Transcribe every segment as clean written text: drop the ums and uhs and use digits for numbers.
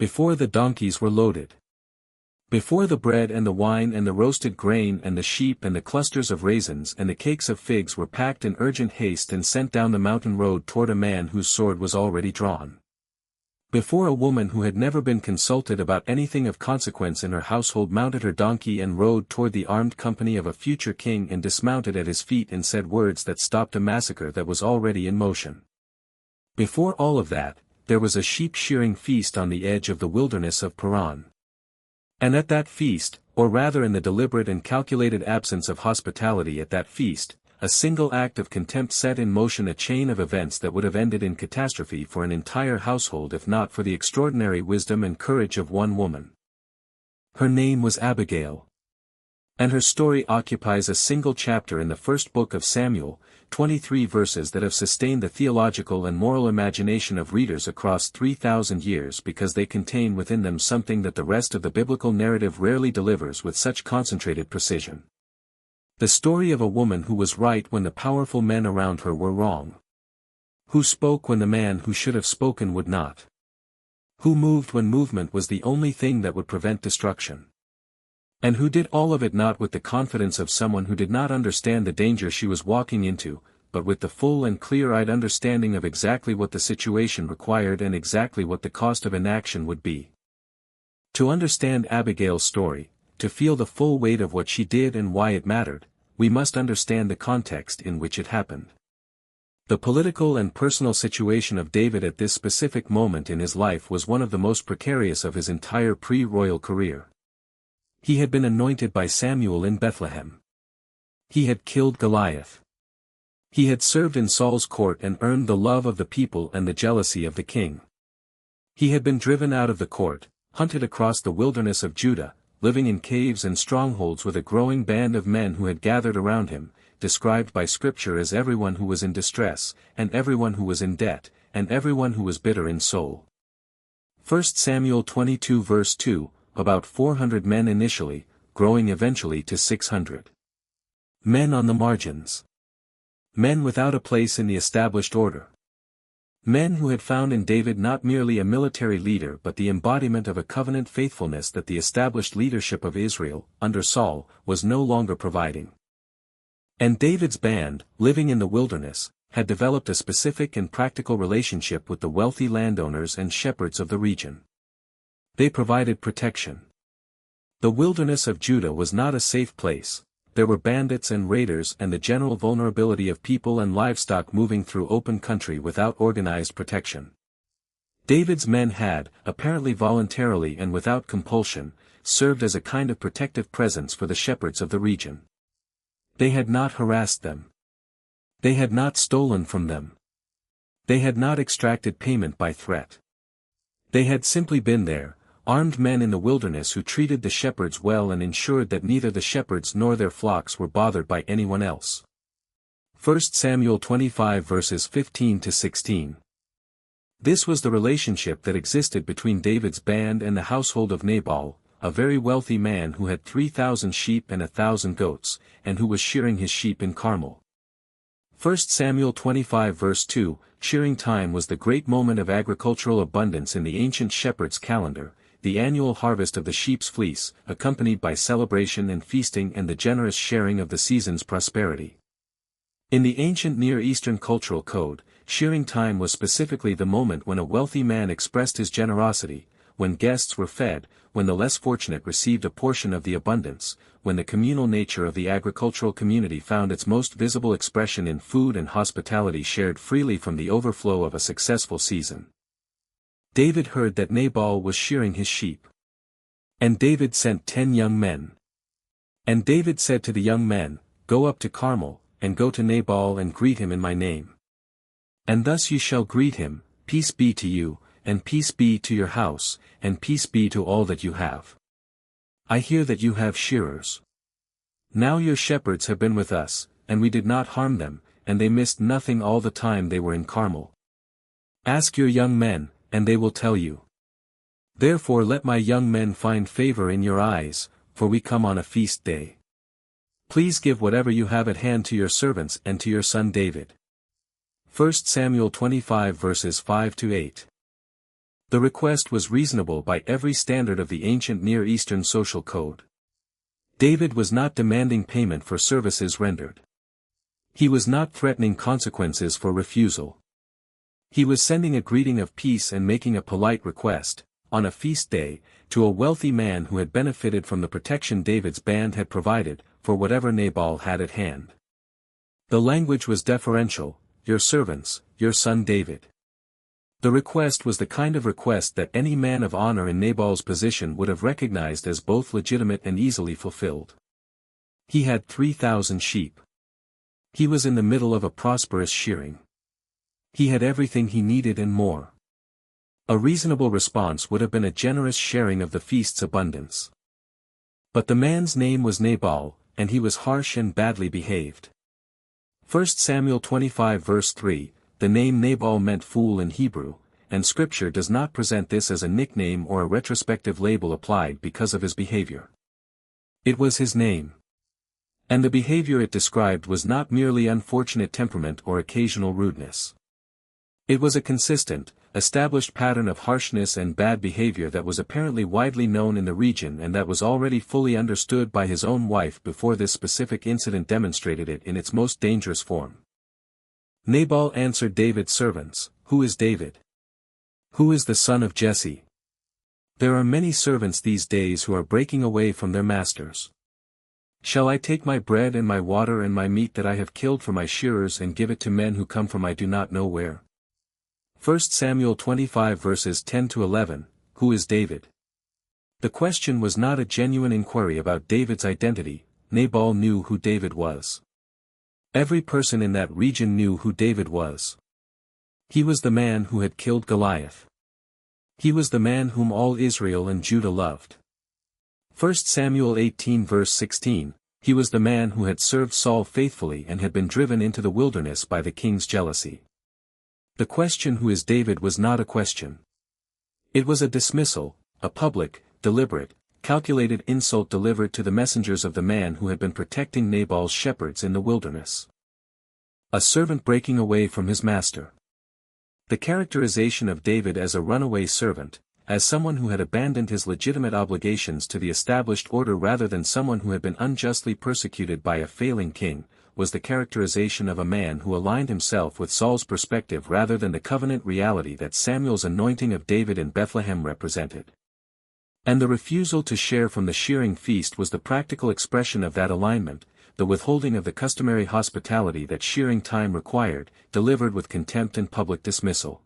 Before the donkeys were loaded. Before the bread and the wine and the roasted grain and the sheep and the clusters of raisins and the cakes of figs were packed in urgent haste and sent down the mountain road toward a man whose sword was already drawn. Before a woman who had never been consulted about anything of consequence in her household mounted her donkey and rode toward the armed company of a future king and dismounted at his feet and said words that stopped a massacre that was already in motion. Before all of that, there was a sheep shearing feast on the edge of the wilderness of Paran. And at that feast, or rather in the deliberate and calculated absence of hospitality at that feast, a single act of contempt set in motion a chain of events that would have ended in catastrophe for an entire household if not for the extraordinary wisdom and courage of one woman. Her name was Abigail. And her story occupies a single chapter in the first book of Samuel, 23 verses that have sustained the theological and moral imagination of readers across 3,000 years because they contain within them something that the rest of the biblical narrative rarely delivers with such concentrated precision. The story of a woman who was right when the powerful men around her were wrong. Who spoke when the man who should have spoken would not. Who moved when movement was the only thing that would prevent destruction. And who did all of it not with the confidence of someone who did not understand the danger she was walking into, but with the full and clear-eyed understanding of exactly what the situation required and exactly what the cost of inaction would be. To understand Abigail's story, to feel the full weight of what she did and why it mattered, we must understand the context in which it happened. The political and personal situation of David at this specific moment in his life was one of the most precarious of his entire pre-royal career. He had been anointed by Samuel in Bethlehem. He had killed Goliath. He had served in Saul's court and earned the love of the people and the jealousy of the king. He had been driven out of the court, hunted across the wilderness of Judah, living in caves and strongholds with a growing band of men who had gathered around him, described by Scripture as everyone who was in distress, and everyone who was in debt, and everyone who was bitter in soul. 1 Samuel 22 verse 2, about 400 men initially, growing eventually to 600. Men on the margins. Men without a place in the established order. Men who had found in David not merely a military leader but the embodiment of a covenant faithfulness that the established leadership of Israel, under Saul, was no longer providing. And David's band, living in the wilderness, had developed a specific and practical relationship with the wealthy landowners and shepherds of the region. They provided protection. The wilderness of Judah was not a safe place. There were bandits and raiders and the general vulnerability of people and livestock moving through open country without organized protection. David's men had, apparently voluntarily and without compulsion, served as a kind of protective presence for the shepherds of the region. They had not harassed them. They had not stolen from them. They had not extracted payment by threat. They had simply been there, armed men in the wilderness who treated the shepherds well and ensured that neither the shepherds nor their flocks were bothered by anyone else. 1 Samuel 25 verses 15 to 16. This was the relationship that existed between David's band and the household of Nabal, a very wealthy man who had 3,000 sheep and 1,000 goats, and who was shearing his sheep in Carmel. 1 Samuel 25 verse 2, shearing time was the great moment of agricultural abundance in the ancient shepherd's calendar, the annual harvest of the sheep's fleece, accompanied by celebration and feasting and the generous sharing of the season's prosperity. In the ancient Near Eastern cultural code, shearing time was specifically the moment when a wealthy man expressed his generosity, when guests were fed, when the less fortunate received a portion of the abundance, when the communal nature of the agricultural community found its most visible expression in food and hospitality shared freely from the overflow of a successful season. David heard that Nabal was shearing his sheep. And David sent 10 young men. And David said to the young men, "Go up to Carmel, and go to Nabal and greet him in my name. And thus you shall greet him, peace be to you, and peace be to your house, and peace be to all that you have. I hear that you have shearers. Now your shepherds have been with us, and we did not harm them, and they missed nothing all the time they were in Carmel. Ask your young men, and they will tell you. Therefore let my young men find favor in your eyes, for we come on a feast day. Please give whatever you have at hand to your servants and to your son David." 1 Samuel 25 verses 5 to 8. The request was reasonable by every standard of the ancient Near Eastern social code. David was not demanding payment for services rendered. He was not threatening consequences for refusal. He was sending a greeting of peace and making a polite request, on a feast day, to a wealthy man who had benefited from the protection David's band had provided, for whatever Nabal had at hand. The language was deferential, "Your servants, your son David." The request was the kind of request that any man of honor in Nabal's position would have recognized as both legitimate and easily fulfilled. He had 3,000 sheep. He was in the middle of a prosperous shearing. He had everything he needed and more. A reasonable response would have been a generous sharing of the feast's abundance. But the man's name was Nabal, and he was harsh and badly behaved. 1 Samuel 25 verse 3, the name Nabal meant fool in Hebrew, and Scripture does not present this as a nickname or a retrospective label applied because of his behavior. It was his name. And the behavior it described was not merely unfortunate temperament or occasional rudeness. It was a consistent, established pattern of harshness and bad behavior that was apparently widely known in the region and that was already fully understood by his own wife before this specific incident demonstrated it in its most dangerous form. Nabal answered David's servants, "Who is David? Who is the son of Jesse?" There are many servants these days who are breaking away from their masters. "Shall I take my bread and my water and my meat that I have killed for my shearers and give it to men who come from I do not know where?" 1 Samuel 25 verses 10 to 11, Who is David? The question was not a genuine inquiry about David's identity. Nabal knew who David was. Every person in that region knew who David was. He was the man who had killed Goliath. He was the man whom all Israel and Judah loved. 1 Samuel 18 verse 16, he was the man who had served Saul faithfully and had been driven into the wilderness by the king's jealousy. The question who is David was not a question. It was a dismissal, a public, deliberate, calculated insult delivered to the messengers of the man who had been protecting Nabal's shepherds in the wilderness. A servant breaking away from his master. The characterization of David as a runaway servant, as someone who had abandoned his legitimate obligations to the established order rather than someone who had been unjustly persecuted by a failing king, was the characterization of a man who aligned himself with Saul's perspective rather than the covenant reality that Samuel's anointing of David in Bethlehem represented. And the refusal to share from the shearing feast was the practical expression of that alignment, the withholding of the customary hospitality that shearing time required, delivered with contempt and public dismissal.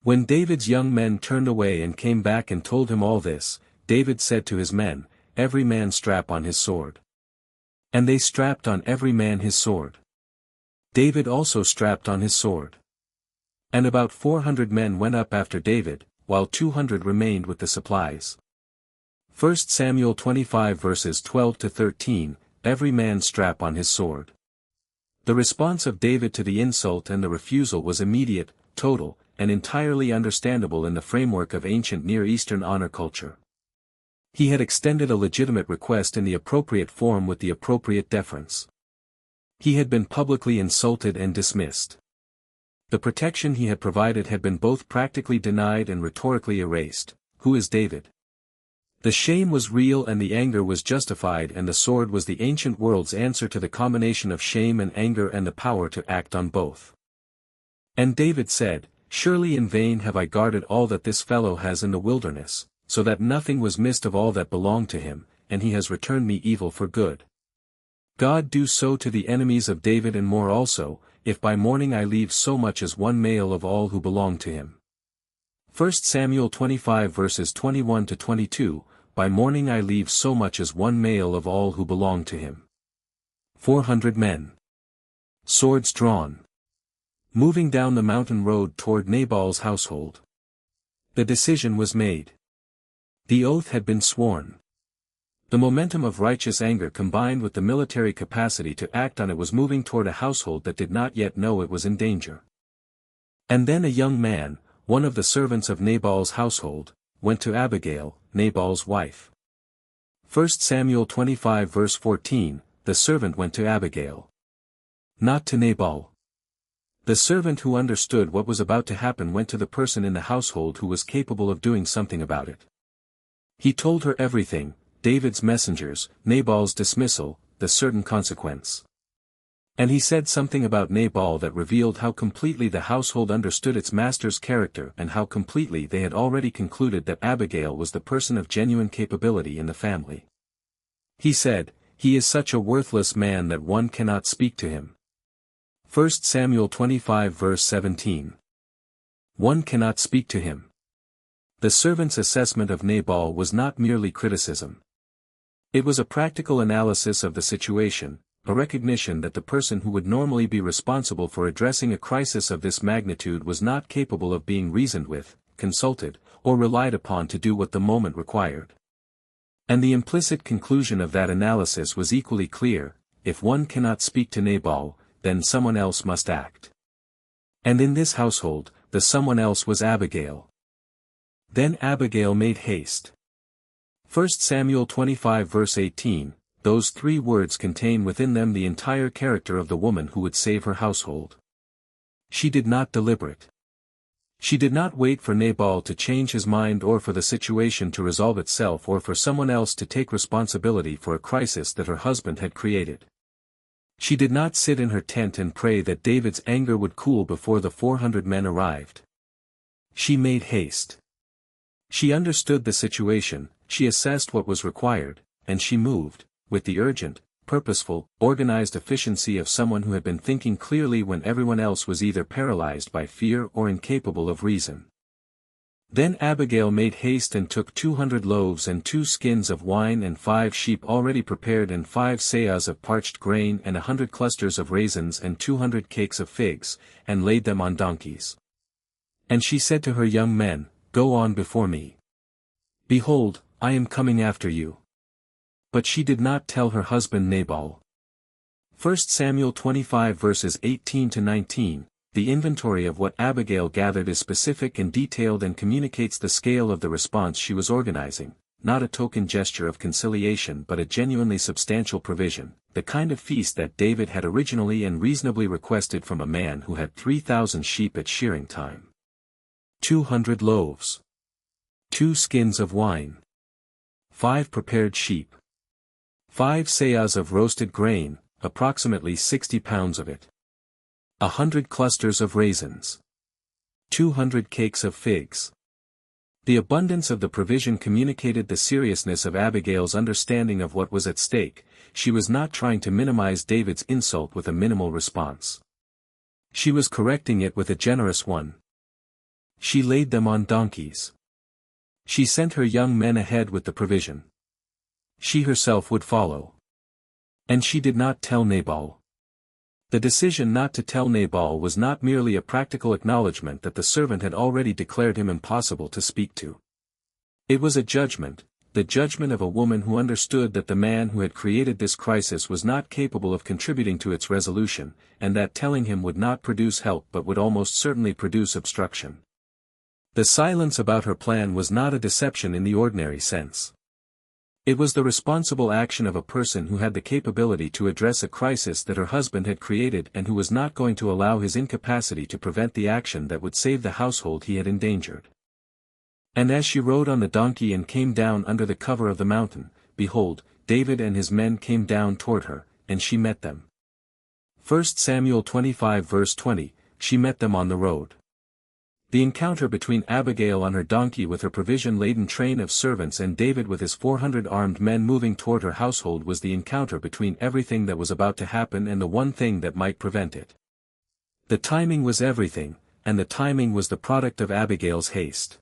When David's young men turned away and came back and told him all this, David said to his men, "Every man strap on his sword." And they strapped on every man his sword. David also strapped on his sword. And about 400 men went up after David, while 200 remained with the supplies. 1 Samuel 25 verses 12 to 13, every man strap on his sword. The response of David to the insult and the refusal was immediate, total, and entirely understandable in the framework of ancient Near Eastern honor culture. He had extended a legitimate request in the appropriate form with the appropriate deference. He had been publicly insulted and dismissed. The protection he had provided had been both practically denied and rhetorically erased. Who is David? The shame was real and the anger was justified, and the sword was the ancient world's answer to the combination of shame and anger and the power to act on both. And David said, "Surely in vain have I guarded all that this fellow has in the wilderness, so that nothing was missed of all that belonged to him, and he has returned me evil for good. God do so to the enemies of David and more also, if by morning I leave so much as one male of all who belong to him." 1 Samuel 25 verses 21 to 22, by morning I leave so much as one male of all who belong to him. 400 men. Swords drawn. Moving down the mountain road toward Nabal's household. The decision was made. The oath had been sworn. The momentum of righteous anger combined with the military capacity to act on it was moving toward a household that did not yet know it was in danger. And then a young man, one of the servants of Nabal's household, went to Abigail, Nabal's wife. 1 Samuel 25 verse 14, the servant went to Abigail. Not to Nabal. The servant who understood what was about to happen went to the person in the household who was capable of doing something about it. He told her everything: David's messengers, Nabal's dismissal, the certain consequence. And he said something about Nabal that revealed how completely the household understood its master's character and how completely they had already concluded that Abigail was the person of genuine capability in the family. He said, "He is such a worthless man that one cannot speak to him." 1 Samuel 25 verse 17. One cannot speak to him. The servant's assessment of Nabal was not merely criticism. It was a practical analysis of the situation, a recognition that the person who would normally be responsible for addressing a crisis of this magnitude was not capable of being reasoned with, consulted, or relied upon to do what the moment required. And the implicit conclusion of that analysis was equally clear: if one cannot speak to Nabal, then someone else must act. And in this household, the someone else was Abigail. Then Abigail made haste. 1 Samuel 25 verse 18. Those three words contain within them the entire character of the woman who would save her household. She did not deliberate. She did not wait for Nabal to change his mind or for the situation to resolve itself or for someone else to take responsibility for a crisis that her husband had created. She did not sit in her tent and pray that David's anger would cool before the 400 men arrived. She made haste. She understood the situation, she assessed what was required, and she moved, with the urgent, purposeful, organized efficiency of someone who had been thinking clearly when everyone else was either paralyzed by fear or incapable of reason. Then Abigail made haste and took 200 loaves and 2 skins of wine and 5 sheep already prepared and 5 seahs of parched grain and 100 clusters of raisins and 200 cakes of figs, and laid them on donkeys. And she said to her young men, "Go on before me. Behold, I am coming after you." But she did not tell her husband Nabal. 1 Samuel 25 verses 18 to 19. The inventory of what Abigail gathered is specific and detailed and communicates the scale of the response she was organizing, not a token gesture of conciliation but a genuinely substantial provision, the kind of feast that David had originally and reasonably requested from a man who had 3,000 sheep at shearing time. 200 loaves. 2 skins of wine. 5 prepared sheep. 5 seahs of roasted grain, approximately 60 pounds of it. 100 clusters of raisins. 200 cakes of figs. The abundance of the provision communicated the seriousness of Abigail's understanding of what was at stake. She was not trying to minimize David's insult with a minimal response. She was correcting it with a generous one. She laid them on donkeys. She sent her young men ahead with the provision. She herself would follow. And she did not tell Nabal. The decision not to tell Nabal was not merely a practical acknowledgement that the servant had already declared him impossible to speak to. It was a judgment, the judgment of a woman who understood that the man who had created this crisis was not capable of contributing to its resolution, and that telling him would not produce help but would almost certainly produce obstruction. The silence about her plan was not a deception in the ordinary sense. It was the responsible action of a person who had the capability to address a crisis that her husband had created and who was not going to allow his incapacity to prevent the action that would save the household he had endangered. And as she rode on the donkey and came down under the cover of the mountain, behold, David and his men came down toward her, and she met them. 1 Samuel 25 verse 20, she met them on the road. The encounter between Abigail on her donkey with her provision-laden train of servants and David with his 400 armed men moving toward her household was the encounter between everything that was about to happen and the one thing that might prevent it. The timing was everything, and the timing was the product of Abigail's haste.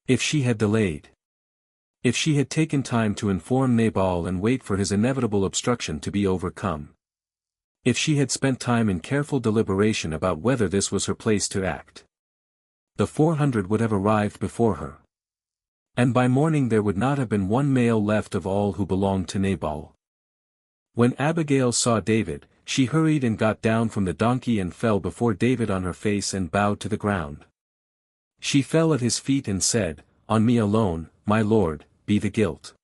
If she had delayed, if she had taken time to inform Nabal and wait for his inevitable obstruction to be overcome, if she had spent time in careful deliberation about whether this was her place to act, the 400 would have arrived before her. And by morning there would not have been one male left of all who belonged to Nabal. When Abigail saw David, she hurried and got down from the donkey and fell before David on her face and bowed to the ground. She fell at his feet and said, "On me alone, my lord, be the guilt.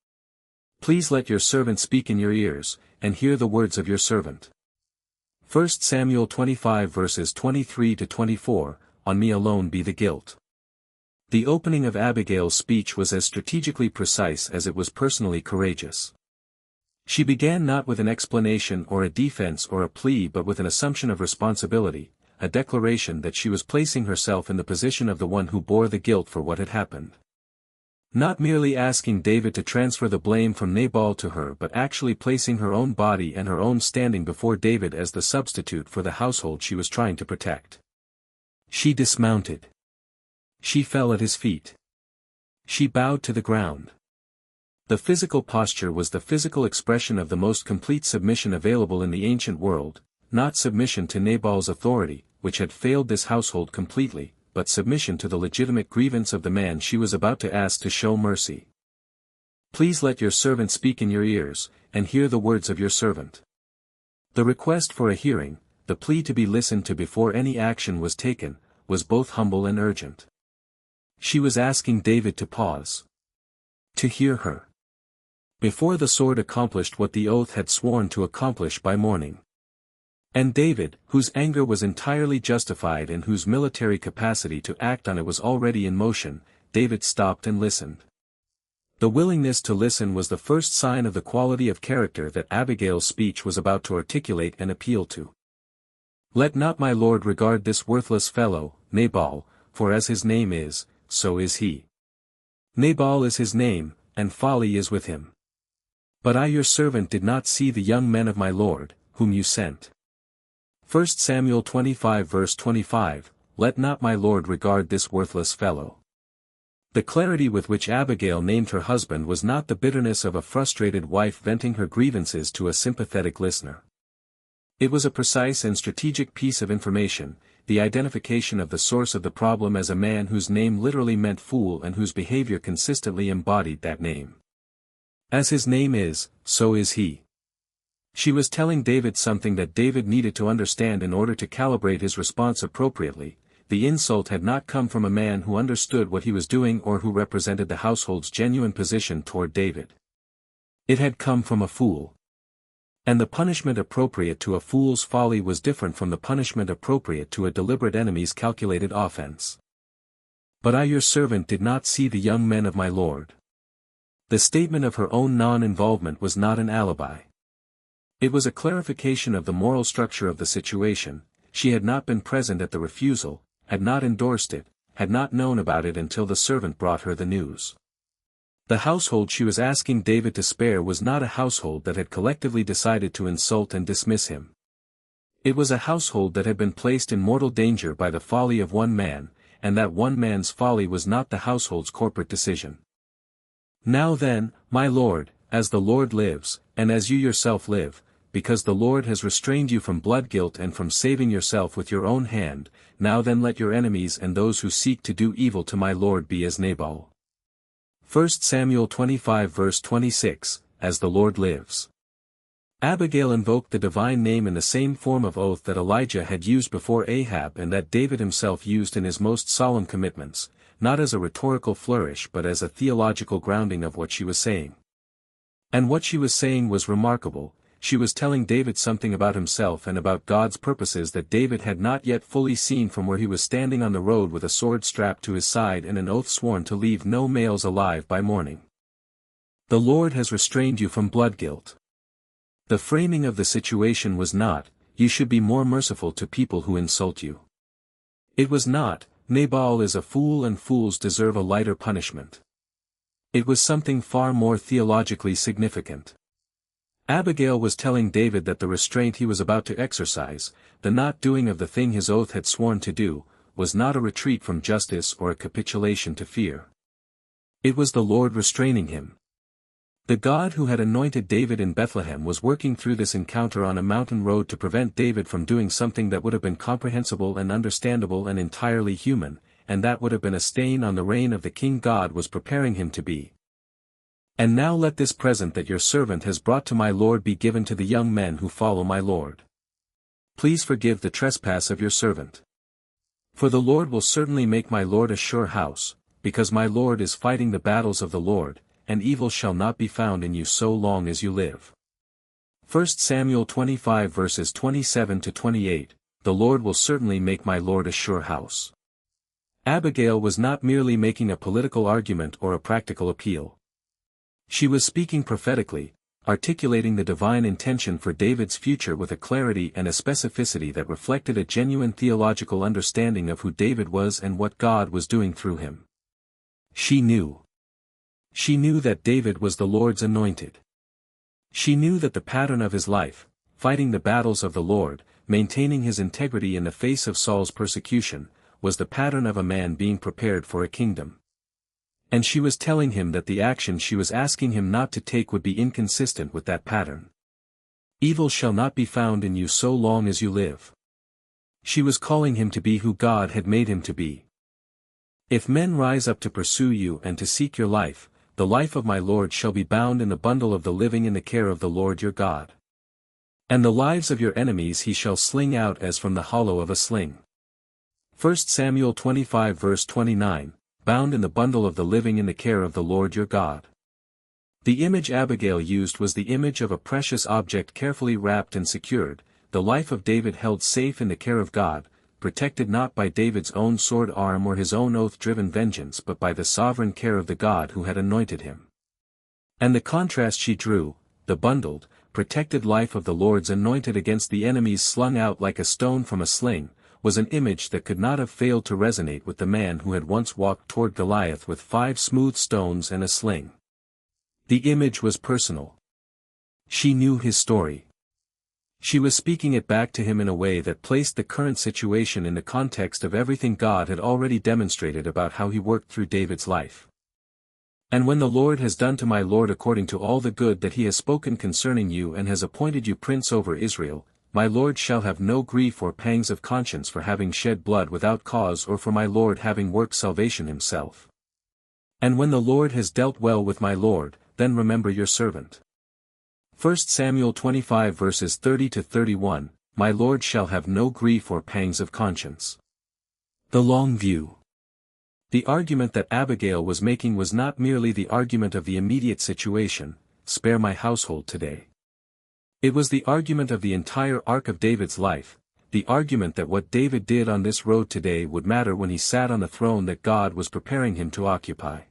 Please let your servant speak in your ears, and hear the words of your servant." 1 Samuel 25 verses 23 to 24, on me alone be the guilt. The opening of Abigail's speech was as strategically precise as it was personally courageous. She began not with an explanation or a defense or a plea but with an assumption of responsibility, a declaration that she was placing herself in the position of the one who bore the guilt for what had happened. Not merely asking David to transfer the blame from Nabal to her but actually placing her own body and her own standing before David as the substitute for the household she was trying to protect. She dismounted. She fell at his feet. She bowed to the ground. The physical posture was the physical expression of the most complete submission available in the ancient world, not submission to Nabal's authority, which had failed this household completely, but submission to the legitimate grievance of the man she was about to ask to show mercy. Please let your servant speak in your ears, and hear the words of your servant. The request for a hearing, the plea to be listened to before any action was taken, was both humble and urgent. She was asking David to pause. To hear her. Before the sword accomplished what the oath had sworn to accomplish by morning. And David, whose anger was entirely justified and whose military capacity to act on it was already in motion, David stopped and listened. The willingness to listen was the first sign of the quality of character that Abigail's speech was about to articulate and appeal to. Let not my lord regard this worthless fellow, Nabal, for as his name is, so is he. Nabal is his name, and folly is with him. But I your servant did not see the young men of my lord, whom you sent. 1 Samuel 25 verse 25, let not my lord regard this worthless fellow. The clarity with which Abigail named her husband was not the bitterness of a frustrated wife venting her grievances to a sympathetic listener. It was a precise and strategic piece of information, the identification of the source of the problem as a man whose name literally meant fool and whose behavior consistently embodied that name. As his name is, so is he. She was telling David something that David needed to understand in order to calibrate his response appropriately. The insult had not come from a man who understood what he was doing or who represented the household's genuine position toward David. It had come from a fool. And the punishment appropriate to a fool's folly was different from the punishment appropriate to a deliberate enemy's calculated offense. But I your servant did not see the young men of my lord. The statement of her own non-involvement was not an alibi. It was a clarification of the moral structure of the situation. She had not been present at the refusal, had not endorsed it, had not known about it until the servant brought her the news. The household she was asking David to spare was not a household that had collectively decided to insult and dismiss him. It was a household that had been placed in mortal danger by the folly of one man, and that one man's folly was not the household's corporate decision. Now then, my lord, as the Lord lives, and as you yourself live, because the Lord has restrained you from blood guilt and from saving yourself with your own hand, now then let your enemies and those who seek to do evil to my lord be as Nabal. 1 Samuel 25 verse 26, as the Lord lives. Abigail invoked the divine name in the same form of oath that Elijah had used before Ahab and that David himself used in his most solemn commitments, not as a rhetorical flourish but as a theological grounding of what she was saying. And what she was saying was remarkable. She was telling David something about himself and about God's purposes that David had not yet fully seen from where he was standing on the road with a sword strapped to his side and an oath sworn to leave no males alive by morning. The Lord has restrained you from blood guilt. The framing of the situation was not, you should be more merciful to people who insult you. It was not, Nabal is a fool and fools deserve a lighter punishment. It was something far more theologically significant. Abigail was telling David that the restraint he was about to exercise, the not doing of the thing his oath had sworn to do, was not a retreat from justice or a capitulation to fear. It was the Lord restraining him. The God who had anointed David in Bethlehem was working through this encounter on a mountain road to prevent David from doing something that would have been comprehensible and understandable and entirely human, and that would have been a stain on the reign of the king God was preparing him to be. And now let this present that your servant has brought to my lord be given to the young men who follow my lord. Please forgive the trespass of your servant. For the Lord will certainly make my lord a sure house, because my lord is fighting the battles of the Lord, and evil shall not be found in you so long as you live. 1 Samuel 25 verses 27 to 28, the Lord will certainly make my Lord a sure house. Abigail was not merely making a political argument or a practical appeal. She was speaking prophetically, articulating the divine intention for David's future with a clarity and a specificity that reflected a genuine theological understanding of who David was and what God was doing through him. She knew. She knew that David was the Lord's anointed. She knew that the pattern of his life, fighting the battles of the Lord, maintaining his integrity in the face of Saul's persecution, was the pattern of a man being prepared for a kingdom. And she was telling him that the action she was asking him not to take would be inconsistent with that pattern. Evil shall not be found in you so long as you live. She was calling him to be who God had made him to be. If men rise up to pursue you and to seek your life, the life of my Lord shall be bound in the bundle of the living in the care of the Lord your God. And the lives of your enemies he shall sling out as from the hollow of a sling. 1 Samuel 25 verse 29, bound in the bundle of the living in the care of the Lord your God. The image Abigail used was the image of a precious object carefully wrapped and secured, the life of David held safe in the care of God, protected not by David's own sword arm or his own oath-driven vengeance but by the sovereign care of the God who had anointed him. And the contrast she drew, the bundled, protected life of the Lord's anointed against the enemies slung out like a stone from a sling, was an image that could not have failed to resonate with the man who had once walked toward Goliath with 5 smooth stones and a sling. The image was personal. She knew his story. She was speaking it back to him in a way that placed the current situation in the context of everything God had already demonstrated about how he worked through David's life. And when the Lord has done to my Lord according to all the good that he has spoken concerning you and has appointed you prince over Israel, my Lord shall have no grief or pangs of conscience for having shed blood without cause or for my Lord having worked salvation himself. And when the Lord has dealt well with my Lord, then remember your servant. 1 Samuel 25 verses 30 to 31, my Lord shall have no grief or pangs of conscience. The long view. The argument that Abigail was making was not merely the argument of the immediate situation, spare my household today. It was the argument of the entire arc of David's life, the argument that what David did on this road today would matter when he sat on the throne that God was preparing him to occupy.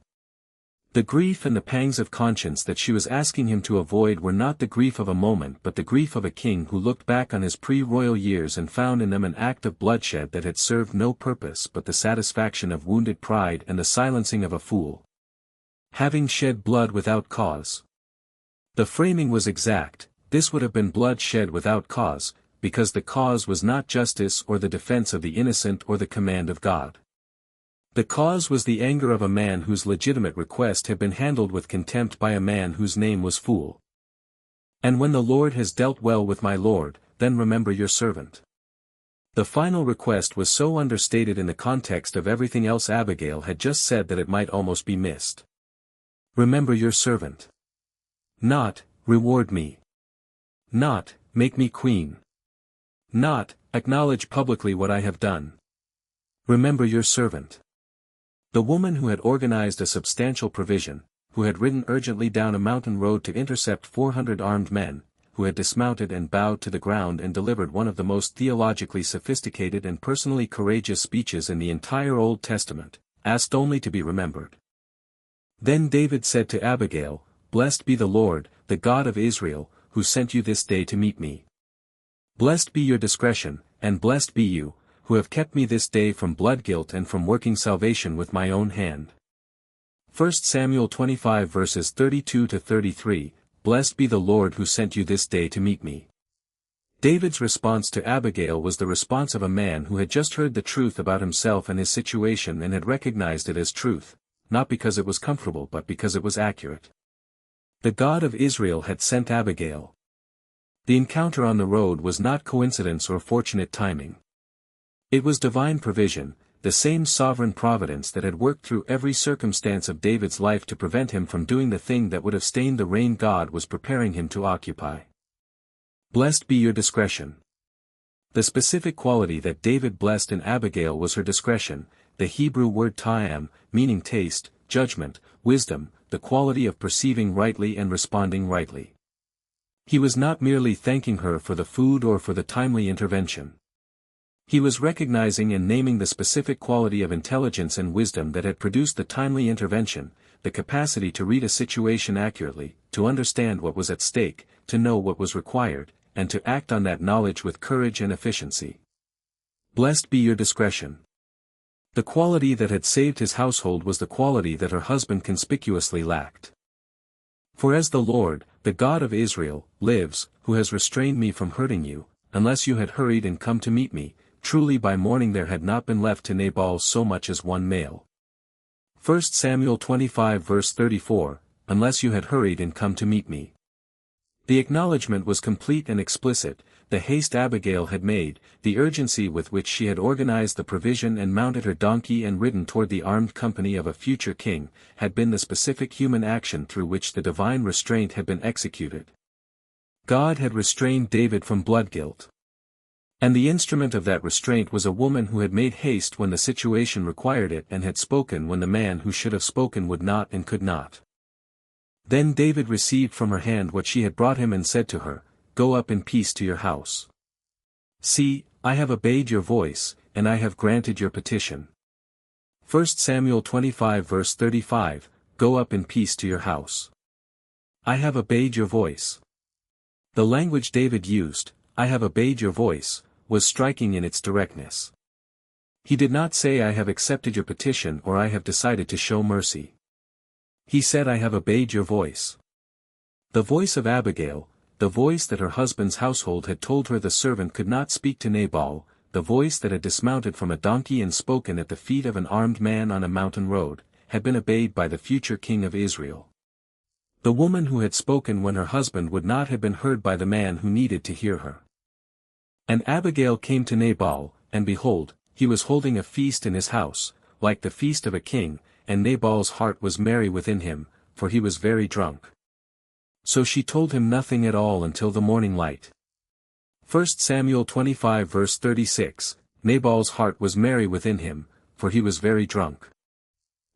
The grief and the pangs of conscience that she was asking him to avoid were not the grief of a moment but the grief of a king who looked back on his pre-royal years and found in them an act of bloodshed that had served no purpose but the satisfaction of wounded pride and the silencing of a fool. Having shed blood without cause. The framing was exact, this would have been blood shed without cause, because the cause was not justice or the defense of the innocent or the command of God. The cause was the anger of a man whose legitimate request had been handled with contempt by a man whose name was fool. And when the Lord has dealt well with my Lord, then remember your servant. The final request was so understated in the context of everything else Abigail had just said that it might almost be missed. Remember your servant. Not, reward me. Not, make me queen. Not, acknowledge publicly what I have done. Remember your servant. The woman who had organized a substantial provision, who had ridden urgently down a mountain road to intercept 400 armed men, who had dismounted and bowed to the ground and delivered one of the most theologically sophisticated and personally courageous speeches in the entire Old Testament, asked only to be remembered. Then David said to Abigail, Blessed be the Lord, the God of Israel, who sent you this day to meet me. Blessed be your discretion, and blessed be you, who have kept me this day from blood guilt and from working salvation with my own hand. 1 Samuel 25 verses 32 to 33, Blessed be the Lord who sent you this day to meet me. David's response to Abigail was the response of a man who had just heard the truth about himself and his situation and had recognized it as truth, not because it was comfortable but because it was accurate. The God of Israel had sent Abigail. The encounter on the road was not coincidence or fortunate timing. It was divine provision, the same sovereign providence that had worked through every circumstance of David's life to prevent him from doing the thing that would have stained the reign God was preparing him to occupy. Blessed be your discretion. The specific quality that David blessed in Abigail was her discretion, the Hebrew word ta'am, meaning taste, judgment, wisdom, the quality of perceiving rightly and responding rightly. He was not merely thanking her for the food or for the timely intervention. He was recognizing and naming the specific quality of intelligence and wisdom that had produced the timely intervention, the capacity to read a situation accurately, to understand what was at stake, to know what was required, and to act on that knowledge with courage and efficiency. Blessed be your discretion. The quality that had saved his household was the quality that her husband conspicuously lacked. For as the Lord, the God of Israel, lives, who has restrained me from hurting you, unless you had hurried and come to meet me, truly by morning there had not been left to Nabal so much as one male. 1 Samuel 25 verse 34, unless you had hurried and come to meet me. The acknowledgement was complete and explicit, the haste Abigail had made, the urgency with which she had organized the provision and mounted her donkey and ridden toward the armed company of a future king, had been the specific human action through which the divine restraint had been executed. God had restrained David from blood guilt. And the instrument of that restraint was a woman who had made haste when the situation required it and had spoken when the man who should have spoken would not and could not. Then David received from her hand what she had brought him and said to her, "Go up in peace to your house. See, I have obeyed your voice, and I have granted your petition." 1 Samuel 25 verse 35, Go up in peace to your house. I have obeyed your voice. The language David used, I have obeyed your voice, was striking in its directness. He did not say I have accepted your petition or I have decided to show mercy. He said I have obeyed your voice. The voice of Abigail, the voice that her husband's household had told her the servant could not speak to Nabal, the voice that had dismounted from a donkey and spoken at the feet of an armed man on a mountain road, had been obeyed by the future king of Israel. The woman who had spoken when her husband would not have been heard by the man who needed to hear her. And Abigail came to Nabal, and behold, he was holding a feast in his house, like the feast of a king, and Nabal's heart was merry within him, for he was very drunk. So she told him nothing at all until the morning light. 1 Samuel 25 verse 36, Nabal's heart was merry within him, for he was very drunk.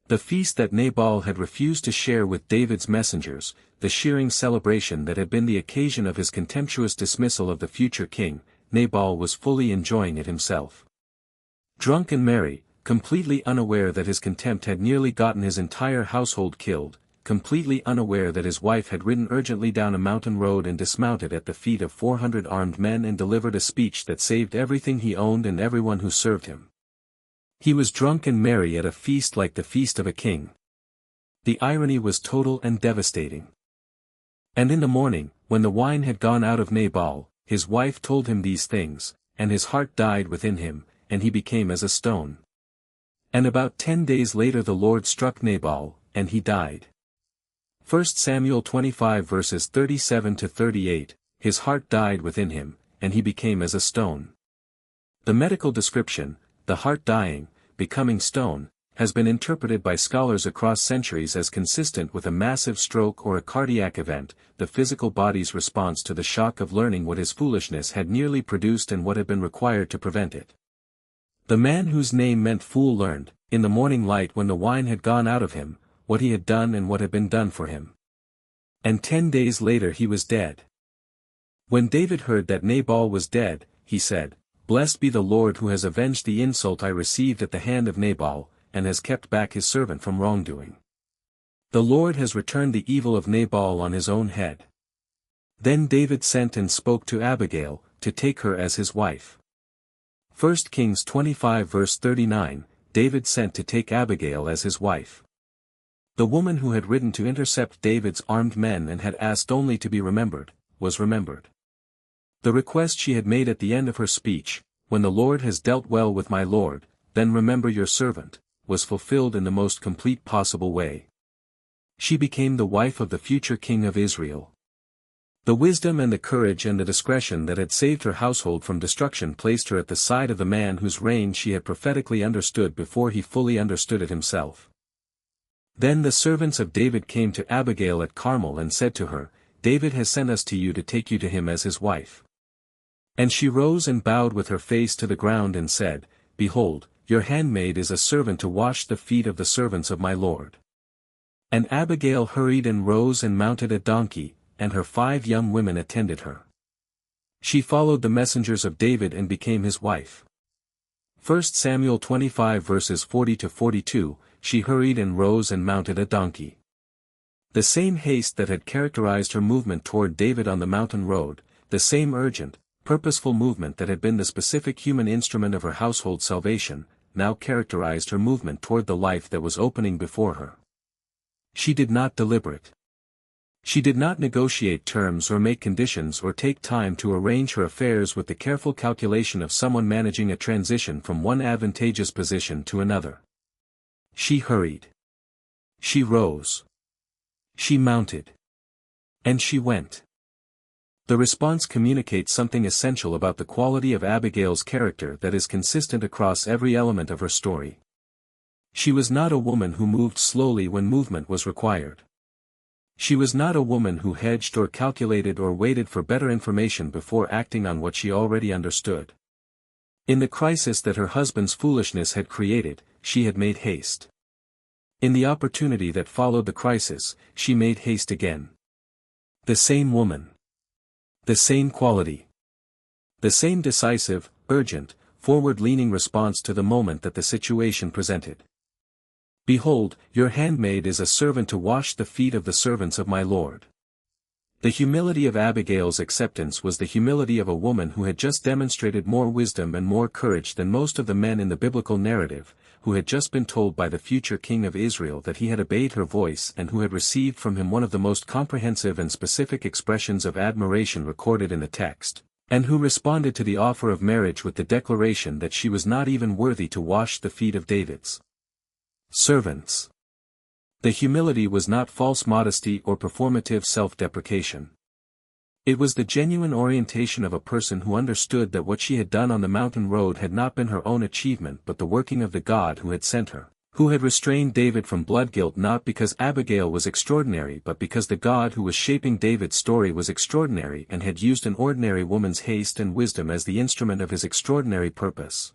The feast that Nabal had refused to share with David's messengers, the shearing celebration that had been the occasion of his contemptuous dismissal of the future king, Nabal was fully enjoying it himself. Drunk and merry, completely unaware that his contempt had nearly gotten his entire household killed, completely unaware that his wife had ridden urgently down a mountain road and dismounted at the feet of 400 armed men and delivered a speech that saved everything he owned and everyone who served him. He was drunk and merry at a feast like the feast of a king. The irony was total and devastating. And in the morning, when the wine had gone out of Nabal, his wife told him these things, and his heart died within him, and he became as a stone. And about 10 days later the Lord struck Nabal, and he died. 1 Samuel 25 verses 37 to 38, his heart died within him, and he became as a stone. The medical description, the heart dying, becoming stone, has been interpreted by scholars across centuries as consistent with a massive stroke or a cardiac event, the physical body's response to the shock of learning what his foolishness had nearly produced and what had been required to prevent it. The man whose name meant fool learned, in the morning light when the wine had gone out of him, what he had done and what had been done for him. And 10 days later he was dead. When David heard that Nabal was dead, he said, "Blessed be the Lord who has avenged the insult I received at the hand of Nabal, and has kept back his servant from wrongdoing. The Lord has returned the evil of Nabal on his own head." Then David sent and spoke to Abigail, to take her as his wife. 1 Kings 25 verse 39, David sent to take Abigail as his wife. The woman who had ridden to intercept David's armed men and had asked only to be remembered, was remembered. The request she had made at the end of her speech, "When the Lord has dealt well with my Lord, then remember your servant," was fulfilled in the most complete possible way. She became the wife of the future king of Israel. The wisdom and the courage and the discretion that had saved her household from destruction placed her at the side of the man whose reign she had prophetically understood before he fully understood it himself. Then the servants of David came to Abigail at Carmel and said to her, "David has sent us to you to take you to him as his wife." And she rose and bowed with her face to the ground and said, "Behold, your handmaid is a servant to wash the feet of the servants of my Lord." And Abigail hurried and rose and mounted a donkey, and her 5 young women attended her. She followed the messengers of David and became his wife. 1 Samuel 25 verses 40-42, she hurried and rose and mounted a donkey. The same haste that had characterized her movement toward David on the mountain road, the same urgent, purposeful movement that had been the specific human instrument of her household salvation, now characterized her movement toward the life that was opening before her. She did not deliberate. She did not negotiate terms or make conditions or take time to arrange her affairs with the careful calculation of someone managing a transition from one advantageous position to another. She hurried. She rose. She mounted. And she went. The response communicates something essential about the quality of Abigail's character that is consistent across every element of her story. She was not a woman who moved slowly when movement was required. She was not a woman who hedged or calculated or waited for better information before acting on what she already understood. In the crisis that her husband's foolishness had created, she had made haste. In the opportunity that followed the crisis, she made haste again. The same woman. The same quality. The same decisive, urgent, forward-leaning response to the moment that the situation presented. Behold, your handmaid is a servant to wash the feet of the servants of my Lord. The humility of Abigail's acceptance was the humility of a woman who had just demonstrated more wisdom and more courage than most of the men in the biblical narrative, who had just been told by the future king of Israel that he had obeyed her voice and who had received from him one of the most comprehensive and specific expressions of admiration recorded in the text, and who responded to the offer of marriage with the declaration that she was not even worthy to wash the feet of David's servants. The humility was not false modesty or performative self-deprecation. It was the genuine orientation of a person who understood that what she had done on the mountain road had not been her own achievement but the working of the God who had sent her, who had restrained David from blood guilt not because Abigail was extraordinary but because the God who was shaping David's story was extraordinary and had used an ordinary woman's haste and wisdom as the instrument of his extraordinary purpose.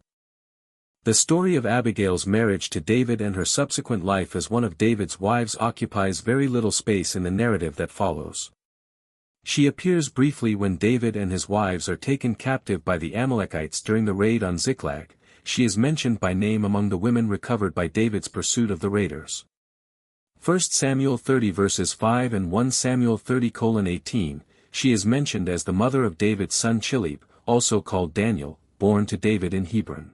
The story of Abigail's marriage to David and her subsequent life as one of David's wives occupies very little space in the narrative that follows. She appears briefly when David and his wives are taken captive by the Amalekites during the raid on Ziklag. She is mentioned by name among the women recovered by David's pursuit of the raiders. 1 Samuel 30 verses 5 and 1 Samuel 30:18, she is mentioned as the mother of David's son Chilib, also called Daniel, born to David in Hebron.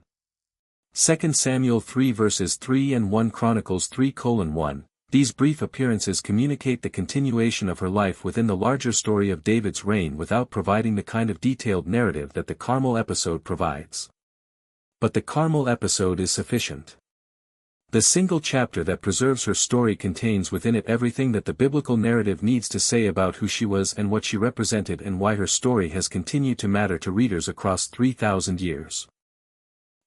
2 Samuel 3 verses 3 and 1 Chronicles 3:1, these brief appearances communicate the continuation of her life within the larger story of David's reign without providing the kind of detailed narrative that the Carmel episode provides. But the Carmel episode is sufficient. The single chapter that preserves her story contains within it everything that the biblical narrative needs to say about who she was and what she represented and why her story has continued to matter to readers across 3,000 years.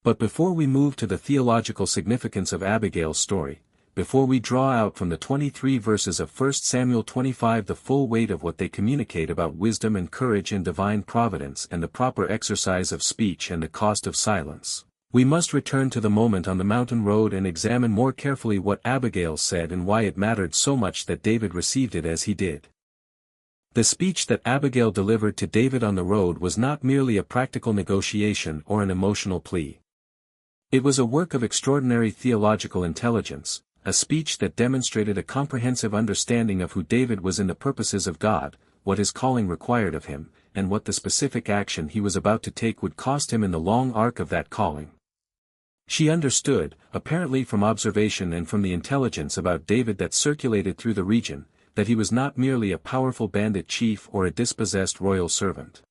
But before we move to the theological significance of Abigail's story, before we draw out from the 23 verses of 1 Samuel 25 the full weight of what they communicate about wisdom and courage and divine providence and the proper exercise of speech and the cost of silence, we must return to the moment on the mountain road and examine more carefully what Abigail said and why it mattered so much that David received it as he did. The speech that Abigail delivered to David on the road was not merely a practical negotiation or an emotional plea. It was a work of extraordinary theological intelligence, a speech that demonstrated a comprehensive understanding of who David was in the purposes of God, what his calling required of him, and what the specific action he was about to take would cost him in the long arc of that calling. She understood, apparently from observation and from the intelligence about David that circulated through the region, that he was not merely a powerful bandit chief or a dispossessed royal servant.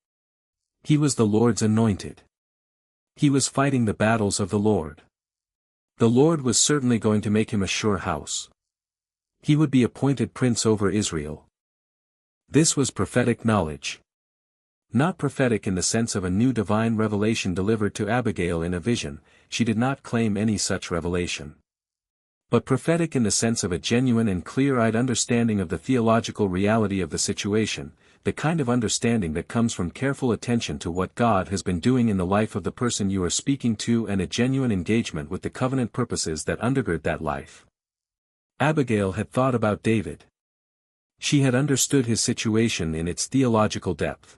He was the Lord's anointed. He was fighting the battles of the Lord. The Lord was certainly going to make him a sure house. He would be appointed prince over Israel. This was prophetic knowledge. Not prophetic in the sense of a new divine revelation delivered to Abigail in a vision, she did not claim any such revelation. But prophetic in the sense of a genuine and clear-eyed understanding of the theological reality of the situation, the kind of understanding that comes from careful attention to what God has been doing in the life of the person you are speaking to and a genuine engagement with the covenant purposes that undergird that life. Abigail had thought about David. She had understood his situation in its theological depth.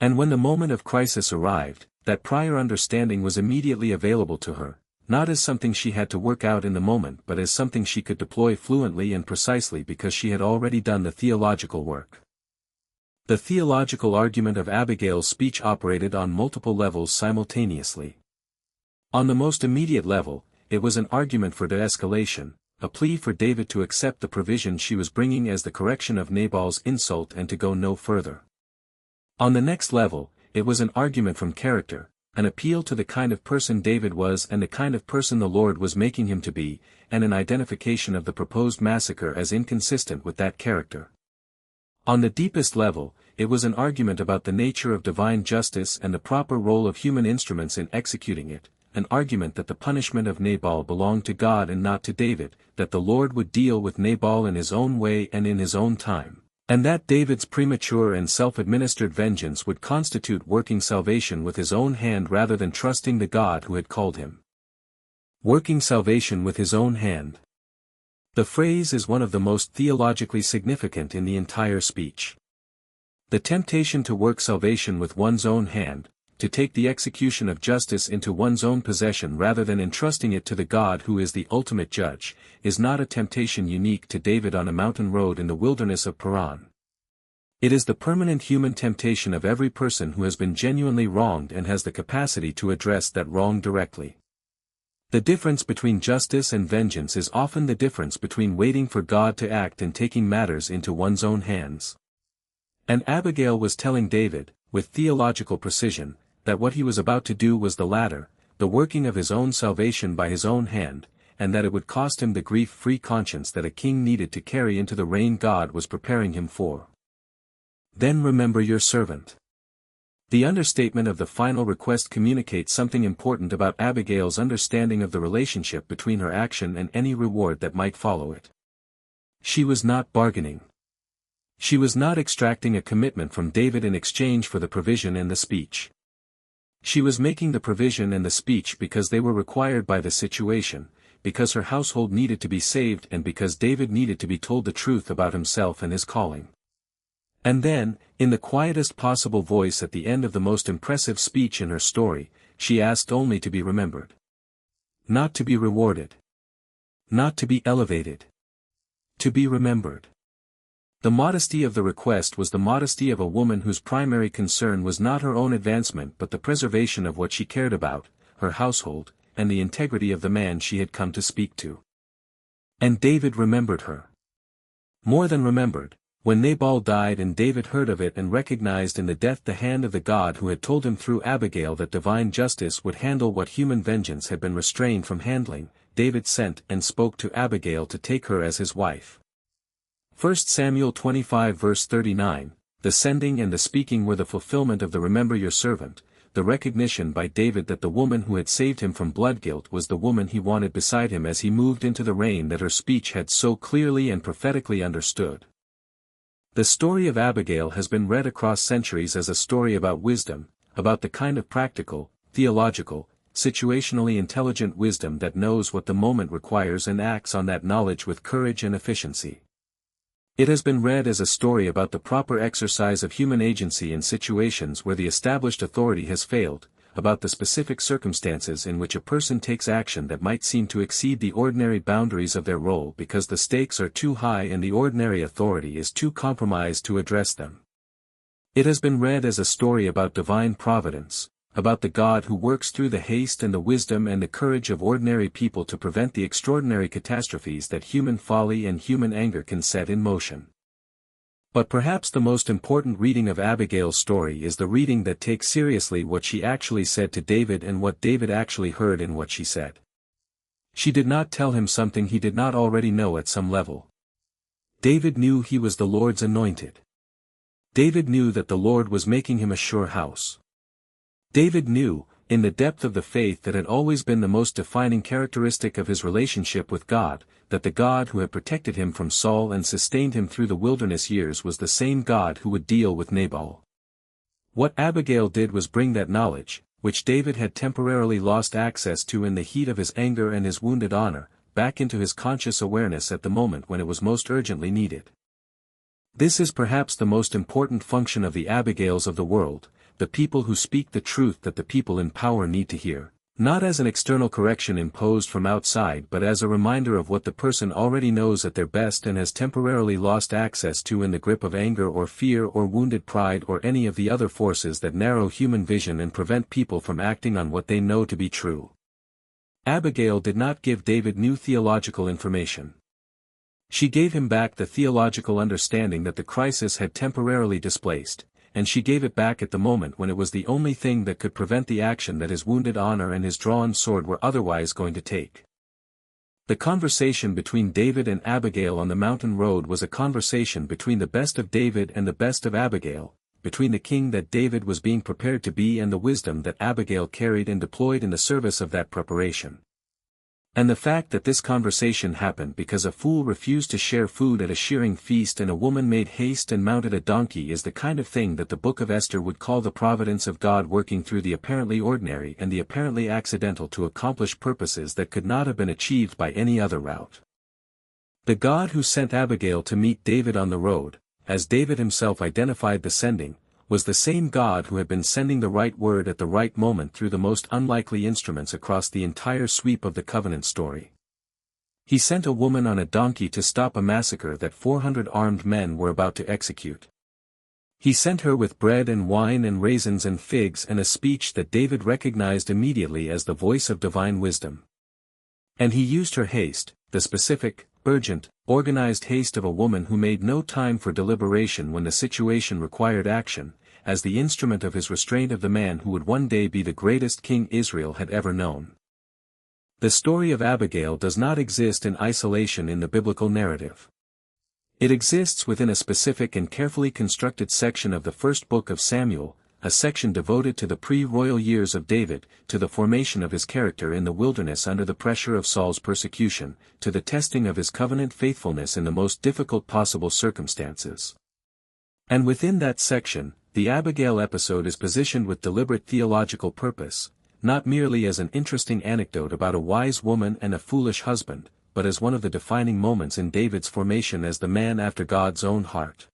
And when the moment of crisis arrived, that prior understanding was immediately available to her, not as something she had to work out in the moment but as something she could deploy fluently and precisely because she had already done the theological work. The theological argument of Abigail's speech operated on multiple levels simultaneously. On the most immediate level, it was an argument for de-escalation, a plea for David to accept the provision she was bringing as the correction of Nabal's insult and to go no further. On the next level, it was an argument from character, an appeal to the kind of person David was and the kind of person the Lord was making him to be, and an identification of the proposed massacre as inconsistent with that character. On the deepest level, it was an argument about the nature of divine justice and the proper role of human instruments in executing it, an argument that the punishment of Nabal belonged to God and not to David, that the Lord would deal with Nabal in his own way and in his own time, and that David's premature and self-administered vengeance would constitute working salvation with his own hand rather than trusting the God who had called him. Working salvation with his own hand. The phrase is one of the most theologically significant in the entire speech. The temptation to work salvation with one's own hand, to take the execution of justice into one's own possession rather than entrusting it to the God who is the ultimate judge, is not a temptation unique to David on a mountain road in the wilderness of Paran. It is the permanent human temptation of every person who has been genuinely wronged and has the capacity to address that wrong directly. The difference between justice and vengeance is often the difference between waiting for God to act and taking matters into one's own hands. And Abigail was telling David, with theological precision, that what he was about to do was the latter, the working of his own salvation by his own hand, and that it would cost him the grief-free conscience that a king needed to carry into the reign God was preparing him for. Then remember your servant. The understatement of the final request communicates something important about Abigail's understanding of the relationship between her action and any reward that might follow it. She was not bargaining. She was not extracting a commitment from David in exchange for the provision and the speech. She was making the provision and the speech because they were required by the situation, because her household needed to be saved and because David needed to be told the truth about himself and his calling. And then, in the quietest possible voice at the end of the most impressive speech in her story, she asked only to be remembered. Not to be rewarded. Not to be elevated. To be remembered. The modesty of the request was the modesty of a woman whose primary concern was not her own advancement but the preservation of what she cared about, her household, and the integrity of the man she had come to speak to. And David remembered her. More than remembered. When Nabal died and David heard of it and recognized in the death the hand of the God who had told him through Abigail that divine justice would handle what human vengeance had been restrained from handling, David sent and spoke to Abigail to take her as his wife. 1 Samuel 25 verse 39, the sending and the speaking were the fulfillment of the remember your servant, the recognition by David that the woman who had saved him from blood guilt was the woman he wanted beside him as he moved into the reign that her speech had so clearly and prophetically understood. The story of Abigail has been read across centuries as a story about wisdom, about the kind of practical, theological, situationally intelligent wisdom that knows what the moment requires and acts on that knowledge with courage and efficiency. It has been read as a story about the proper exercise of human agency in situations where the established authority has failed, about the specific circumstances in which a person takes action that might seem to exceed the ordinary boundaries of their role because the stakes are too high and the ordinary authority is too compromised to address them. It has been read as a story about divine providence, about the God who works through the haste and the wisdom and the courage of ordinary people to prevent the extraordinary catastrophes that human folly and human anger can set in motion. But perhaps the most important reading of Abigail's story is the reading that takes seriously what she actually said to David and what David actually heard in what she said. She did not tell him something he did not already know at some level. David knew he was the Lord's anointed. David knew that the Lord was making him a sure house. David knew, in the depth of the faith that had always been the most defining characteristic of his relationship with God, that the God who had protected him from Saul and sustained him through the wilderness years was the same God who would deal with Nabal. What Abigail did was bring that knowledge, which David had temporarily lost access to in the heat of his anger and his wounded honor, back into his conscious awareness at the moment when it was most urgently needed. This is perhaps the most important function of the Abigails of the world, the people who speak the truth that the people in power need to hear, not as an external correction imposed from outside but as a reminder of what the person already knows at their best and has temporarily lost access to in the grip of anger or fear or wounded pride or any of the other forces that narrow human vision and prevent people from acting on what they know to be true. Abigail did not give David new theological information. She gave him back the theological understanding that the crisis had temporarily displaced, and she gave it back at the moment when it was the only thing that could prevent the action that his wounded honor and his drawn sword were otherwise going to take. The conversation between David and Abigail on the mountain road was a conversation between the best of David and the best of Abigail, between the king that David was being prepared to be and the wisdom that Abigail carried and deployed in the service of that preparation. And the fact that this conversation happened because a fool refused to share food at a shearing feast and a woman made haste and mounted a donkey is the kind of thing that the book of Esther would call the providence of God working through the apparently ordinary and the apparently accidental to accomplish purposes that could not have been achieved by any other route. The God who sent Abigail to meet David on the road, as David himself identified the sending, was the same God who had been sending the right word at the right moment through the most unlikely instruments across the entire sweep of the covenant story. He sent a woman on a donkey to stop a massacre that 400 armed men were about to execute. He sent her with bread and wine and raisins and figs and a speech that David recognized immediately as the voice of divine wisdom. And he used her haste, the specific, urgent, organized haste of a woman who made no time for deliberation when the situation required action, as the instrument of his restraint of the man who would one day be the greatest king Israel had ever known. The story of Abigail does not exist in isolation in the biblical narrative. It exists within a specific and carefully constructed section of the first book of Samuel, a section devoted to the pre-royal years of David, to the formation of his character in the wilderness under the pressure of Saul's persecution, to the testing of his covenant faithfulness in the most difficult possible circumstances. And within that section, the Abigail episode is positioned with deliberate theological purpose, not merely as an interesting anecdote about a wise woman and a foolish husband, but as one of the defining moments in David's formation as the man after God's own heart.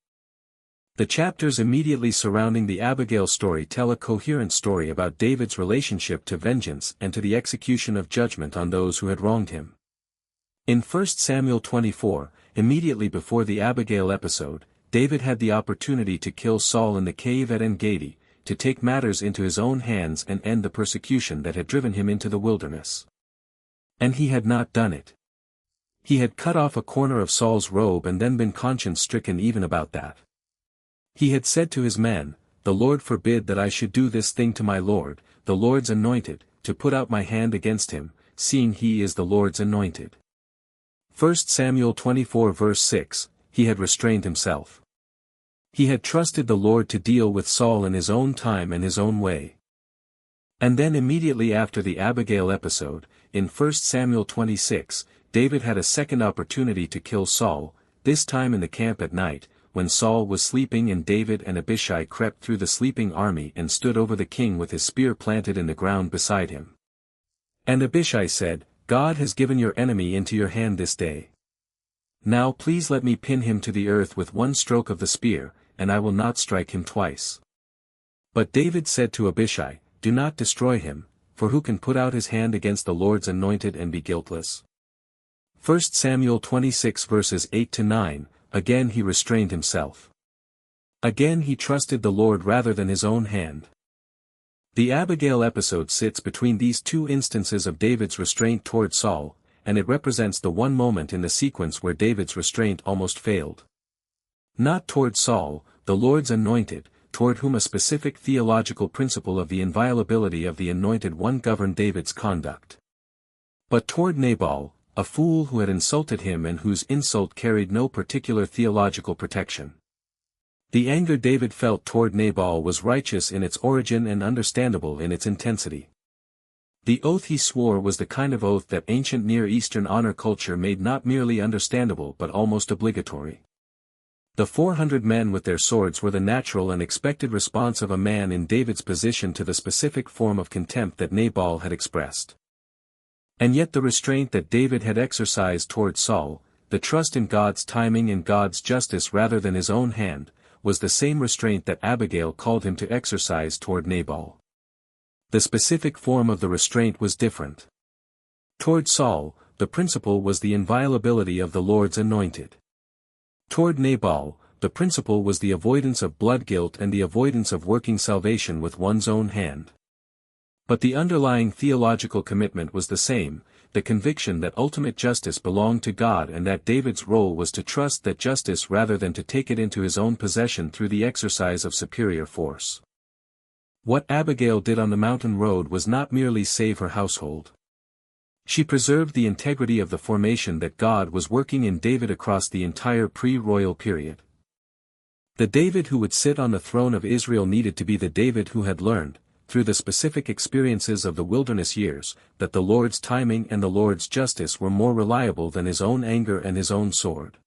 The chapters immediately surrounding the Abigail story tell a coherent story about David's relationship to vengeance and to the execution of judgment on those who had wronged him. In 1 Samuel 24, immediately before the Abigail episode, David had the opportunity to kill Saul in the cave at En-Gedi, to take matters into his own hands and end the persecution that had driven him into the wilderness. And he had not done it. He had cut off a corner of Saul's robe and then been conscience-stricken even about that. He had said to his men, "The Lord forbid that I should do this thing to my Lord, the Lord's anointed, to put out my hand against him, seeing he is the Lord's anointed." 1 Samuel 24 verse 6, he had restrained himself. He had trusted the Lord to deal with Saul in his own time and his own way. And then immediately after the Abigail episode, in 1 Samuel 26, David had a second opportunity to kill Saul, this time in the camp at night, when Saul was sleeping and David and Abishai crept through the sleeping army and stood over the king with his spear planted in the ground beside him. And Abishai said, "God has given your enemy into your hand this day. Now please let me pin him to the earth with one stroke of the spear, and I will not strike him twice." But David said to Abishai, "Do not destroy him, for who can put out his hand against the Lord's anointed and be guiltless?" 1 Samuel 26 verses 8-9, again he restrained himself. Again he trusted the Lord rather than his own hand. The Abigail episode sits between these two instances of David's restraint toward Saul, and it represents the one moment in the sequence where David's restraint almost failed. Not toward Saul, the Lord's anointed, toward whom a specific theological principle of the inviolability of the anointed one governed David's conduct. But toward Nabal, a fool who had insulted him and whose insult carried no particular theological protection. The anger David felt toward Nabal was righteous in its origin and understandable in its intensity. The oath he swore was the kind of oath that ancient Near Eastern honor culture made not merely understandable but almost obligatory. The 400 men with their swords were the natural and expected response of a man in David's position to the specific form of contempt that Nabal had expressed. And yet the restraint that David had exercised toward Saul, the trust in God's timing and God's justice rather than his own hand, was the same restraint that Abigail called him to exercise toward Nabal. The specific form of the restraint was different. Toward Saul, the principle was the inviolability of the Lord's anointed. Toward Nabal, the principle was the avoidance of blood guilt and the avoidance of working salvation with one's own hand. But the underlying theological commitment was the same, the conviction that ultimate justice belonged to God and that David's role was to trust that justice rather than to take it into his own possession through the exercise of superior force. What Abigail did on the mountain road was not merely save her household. She preserved the integrity of the formation that God was working in David across the entire pre-royal period. The David who would sit on the throne of Israel needed to be the David who had learned, through the specific experiences of the wilderness years, that the Lord's timing and the Lord's justice were more reliable than his own anger and his own sword.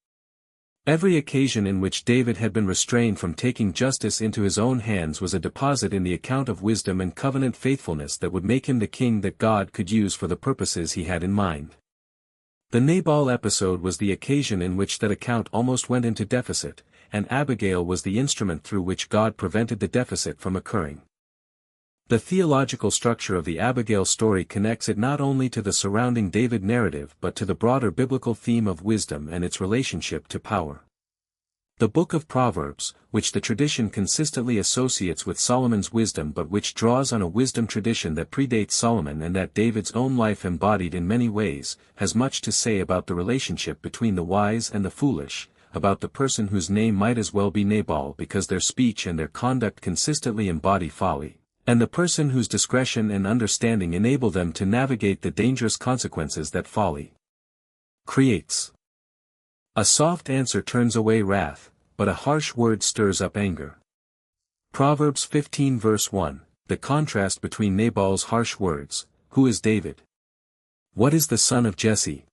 Every occasion in which David had been restrained from taking justice into his own hands was a deposit in the account of wisdom and covenant faithfulness that would make him the king that God could use for the purposes he had in mind. The Nabal episode was the occasion in which that account almost went into deficit, and Abigail was the instrument through which God prevented the deficit from occurring. The theological structure of the Abigail story connects it not only to the surrounding David narrative but to the broader biblical theme of wisdom and its relationship to power. The book of Proverbs, which the tradition consistently associates with Solomon's wisdom but which draws on a wisdom tradition that predates Solomon and that David's own life embodied in many ways, has much to say about the relationship between the wise and the foolish, about the person whose name might as well be Nabal because their speech and their conduct consistently embody folly, and the person whose discretion and understanding enable them to navigate the dangerous consequences that folly creates. A soft answer turns away wrath, but a harsh word stirs up anger. Proverbs 15 verse 1, the contrast between Nabal's harsh words, who is David? What is the son of Jesse?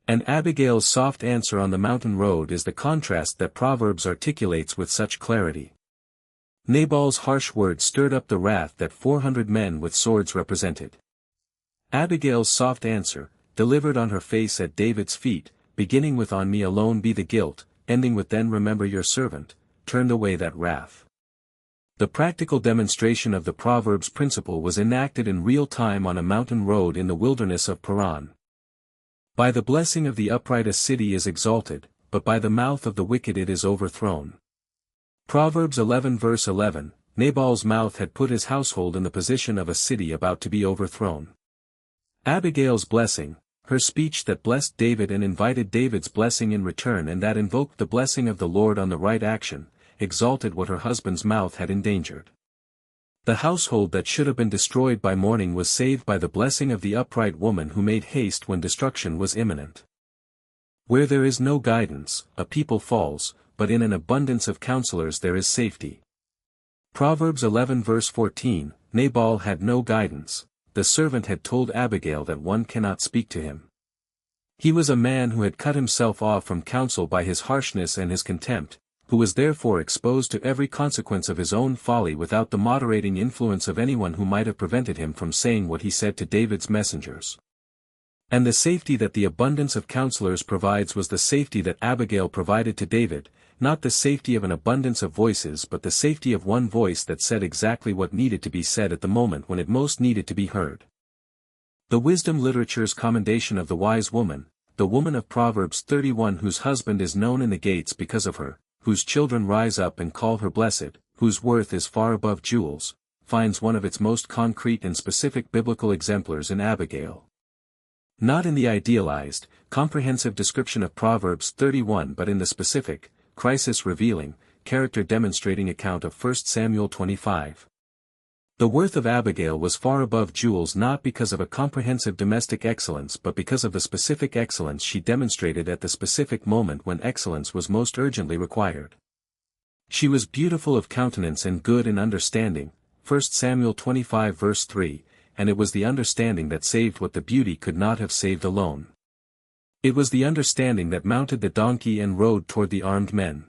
And Abigail's soft answer on the mountain road is the contrast that Proverbs articulates with such clarity. Nabal's harsh words stirred up the wrath that 400 men with swords represented. Abigail's soft answer, delivered on her face at David's feet, beginning with "On me alone be the guilt," ending with "Then remember your servant," turned away that wrath. The practical demonstration of the Proverbs principle was enacted in real time on a mountain road in the wilderness of Paran. By the blessing of the upright a city is exalted, but by the mouth of the wicked it is overthrown. Proverbs 11 verse 11, Nabal's mouth had put his household in the position of a city about to be overthrown. Abigail's blessing, her speech that blessed David and invited David's blessing in return and that invoked the blessing of the Lord on the right action, exalted what her husband's mouth had endangered. The household that should have been destroyed by mourning was saved by the blessing of the upright woman who made haste when destruction was imminent. Where there is no guidance, a people falls, but in an abundance of counselors there is safety. Proverbs 11 verse 14, Nabal had no guidance, the servant had told Abigail that one cannot speak to him. He was a man who had cut himself off from counsel by his harshness and his contempt, who was therefore exposed to every consequence of his own folly without the moderating influence of anyone who might have prevented him from saying what he said to David's messengers. And the safety that the abundance of counselors provides was the safety that Abigail provided to David, not the safety of an abundance of voices but the safety of one voice that said exactly what needed to be said at the moment when it most needed to be heard. The wisdom literature's commendation of the wise woman, the woman of Proverbs 31 whose husband is known in the gates because of her, whose children rise up and call her blessed, whose worth is far above jewels, finds one of its most concrete and specific biblical exemplars in Abigail. Not in the idealized, comprehensive description of Proverbs 31 but in the specific, crisis-revealing, character-demonstrating account of 1 Samuel 25. The worth of Abigail was far above jewels not because of a comprehensive domestic excellence but because of the specific excellence she demonstrated at the specific moment when excellence was most urgently required. She was beautiful of countenance and good in understanding, 1 Samuel 25 verse 3, and it was the understanding that saved what the beauty could not have saved alone. It was the understanding that mounted the donkey and rode toward the armed men.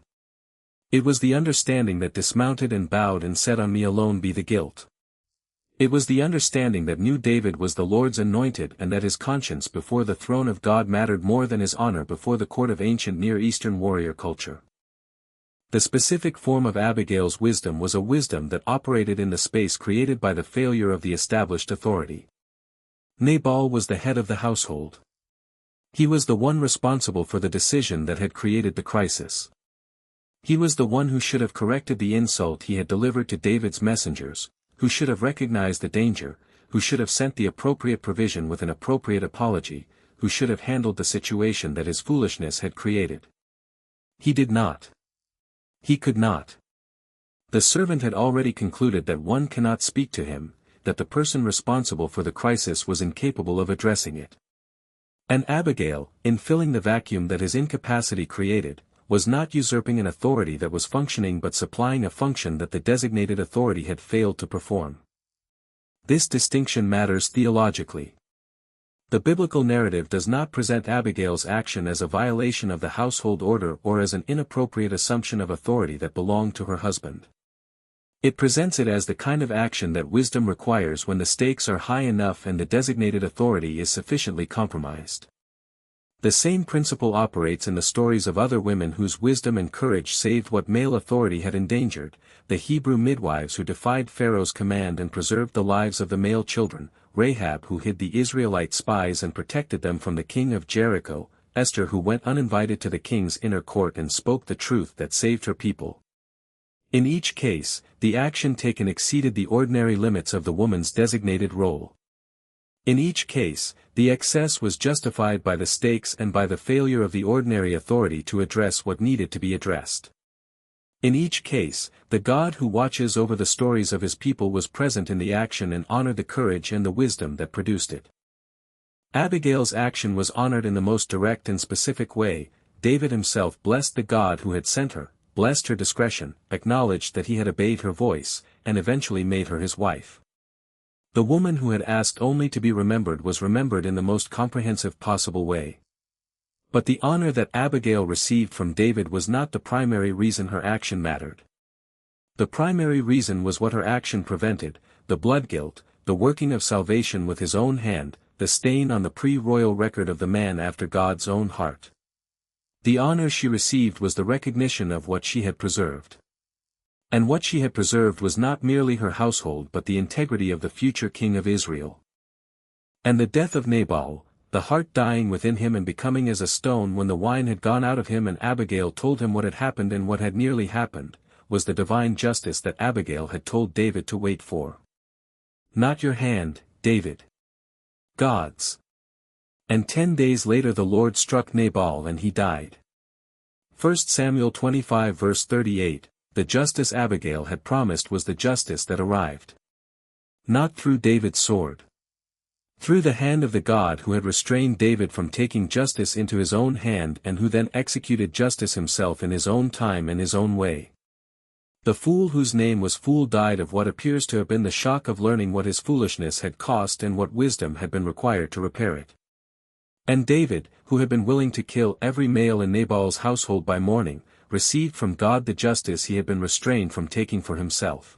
It was the understanding that dismounted and bowed and said, "On me alone be the guilt." It was the understanding that knew David was the Lord's anointed and that his conscience before the throne of God mattered more than his honor before the court of ancient Near Eastern warrior culture. The specific form of Abigail's wisdom was a wisdom that operated in the space created by the failure of the established authority. Nabal was the head of the household. He was the one responsible for the decision that had created the crisis. He was the one who should have corrected the insult he had delivered to David's messengers, who should have recognized the danger, who should have sent the appropriate provision with an appropriate apology, who should have handled the situation that his foolishness had created. He did not. He could not. The servant had already concluded that one cannot speak to him, that the person responsible for the crisis was incapable of addressing it. And Abigail, in filling the vacuum that his incapacity created, was not usurping an authority that was functioning but supplying a function that the designated authority had failed to perform. This distinction matters theologically. The biblical narrative does not present Abigail's action as a violation of the household order or as an inappropriate assumption of authority that belonged to her husband. It presents it as the kind of action that wisdom requires when the stakes are high enough and the designated authority is sufficiently compromised. The same principle operates in the stories of other women whose wisdom and courage saved what male authority had endangered, the Hebrew midwives who defied Pharaoh's command and preserved the lives of the male children, Rahab who hid the Israelite spies and protected them from the king of Jericho, Esther who went uninvited to the king's inner court and spoke the truth that saved her people. In each case, the action taken exceeded the ordinary limits of the woman's designated role. In each case, the excess was justified by the stakes and by the failure of the ordinary authority to address what needed to be addressed. In each case, the God who watches over the stories of his people was present in the action and honored the courage and the wisdom that produced it. Abigail's action was honored in the most direct and specific way. David himself blessed the God who had sent her, blessed her discretion, acknowledged that he had obeyed her voice, and eventually made her his wife. The woman who had asked only to be remembered was remembered in the most comprehensive possible way. But the honor that Abigail received from David was not the primary reason her action mattered. The primary reason was what her action prevented, the blood guilt, the working of salvation with his own hand, the stain on the pre-royal record of the man after God's own heart. The honor she received was the recognition of what she had preserved. And what she had preserved was not merely her household but the integrity of the future king of Israel. And the death of Nabal, the heart dying within him and becoming as a stone when the wine had gone out of him and Abigail told him what had happened and what had nearly happened, was the divine justice that Abigail had told David to wait for. Not your hand, David. God's. And 10 days later the Lord struck Nabal and he died. 1 Samuel 25 verse 38. The justice Abigail had promised was the justice that arrived. Not through David's sword. Through the hand of the God who had restrained David from taking justice into his own hand and who then executed justice himself in his own time and his own way. The fool whose name was fool died of what appears to have been the shock of learning what his foolishness had cost and what wisdom had been required to repair it. And David, who had been willing to kill every male in Nabal's household by morning, received from God the justice he had been restrained from taking for himself.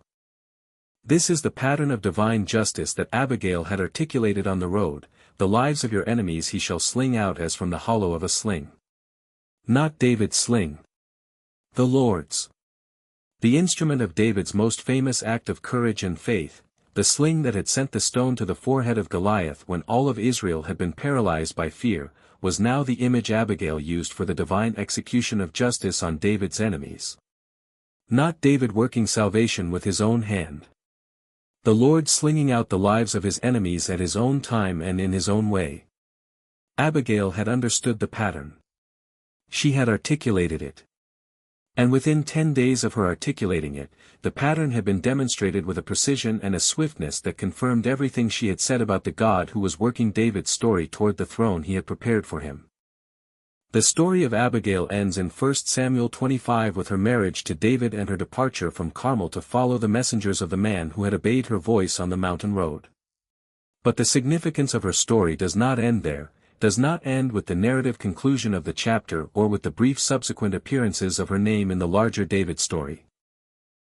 This is the pattern of divine justice that Abigail had articulated on the road, the lives of your enemies he shall sling out as from the hollow of a sling. Not David's sling. The Lord's. The instrument of David's most famous act of courage and faith, the sling that had sent the stone to the forehead of Goliath when all of Israel had been paralyzed by fear, was now the image Abigail used for the divine execution of justice on David's enemies. Not David working salvation with his own hand. The Lord slinging out the lives of his enemies at his own time and in his own way. Abigail had understood the pattern. She had articulated it. And within 10 days of her articulating it, the pattern had been demonstrated with a precision and a swiftness that confirmed everything she had said about the God who was working David's story toward the throne he had prepared for him. The story of Abigail ends in 1 Samuel 25 with her marriage to David and her departure from Carmel to follow the messengers of the man who had obeyed her voice on the mountain road. But the significance of her story does not end there, does not end with the narrative conclusion of the chapter or with the brief subsequent appearances of her name in the larger David story.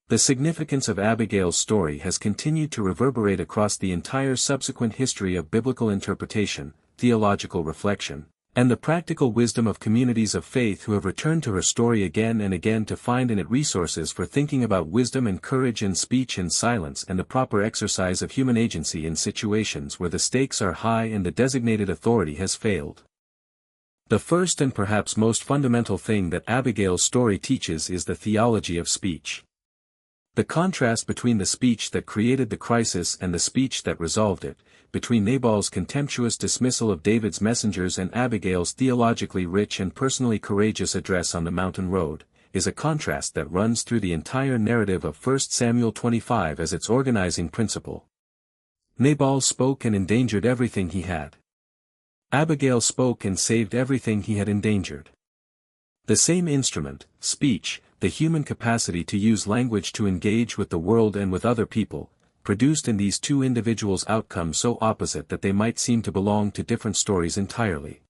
The significance of Abigail's story has continued to reverberate across the entire subsequent history of biblical interpretation, theological reflection, and the practical wisdom of communities of faith who have returned to her story again and again to find in it resources for thinking about wisdom and courage in speech and silence and the proper exercise of human agency in situations where the stakes are high and the designated authority has failed. The first and perhaps most fundamental thing that Abigail's story teaches is the theology of speech. The contrast between the speech that created the crisis and the speech that resolved it, between Nabal's contemptuous dismissal of David's messengers and Abigail's theologically rich and personally courageous address on the mountain road, is a contrast that runs through the entire narrative of 1 Samuel 25 as its organizing principle. Nabal spoke and endangered everything he had. Abigail spoke and saved everything he had endangered. The same instrument, speech, the human capacity to use language to engage with the world and with other people, produced in these two individuals outcomes so opposite that they might seem to belong to different stories entirely.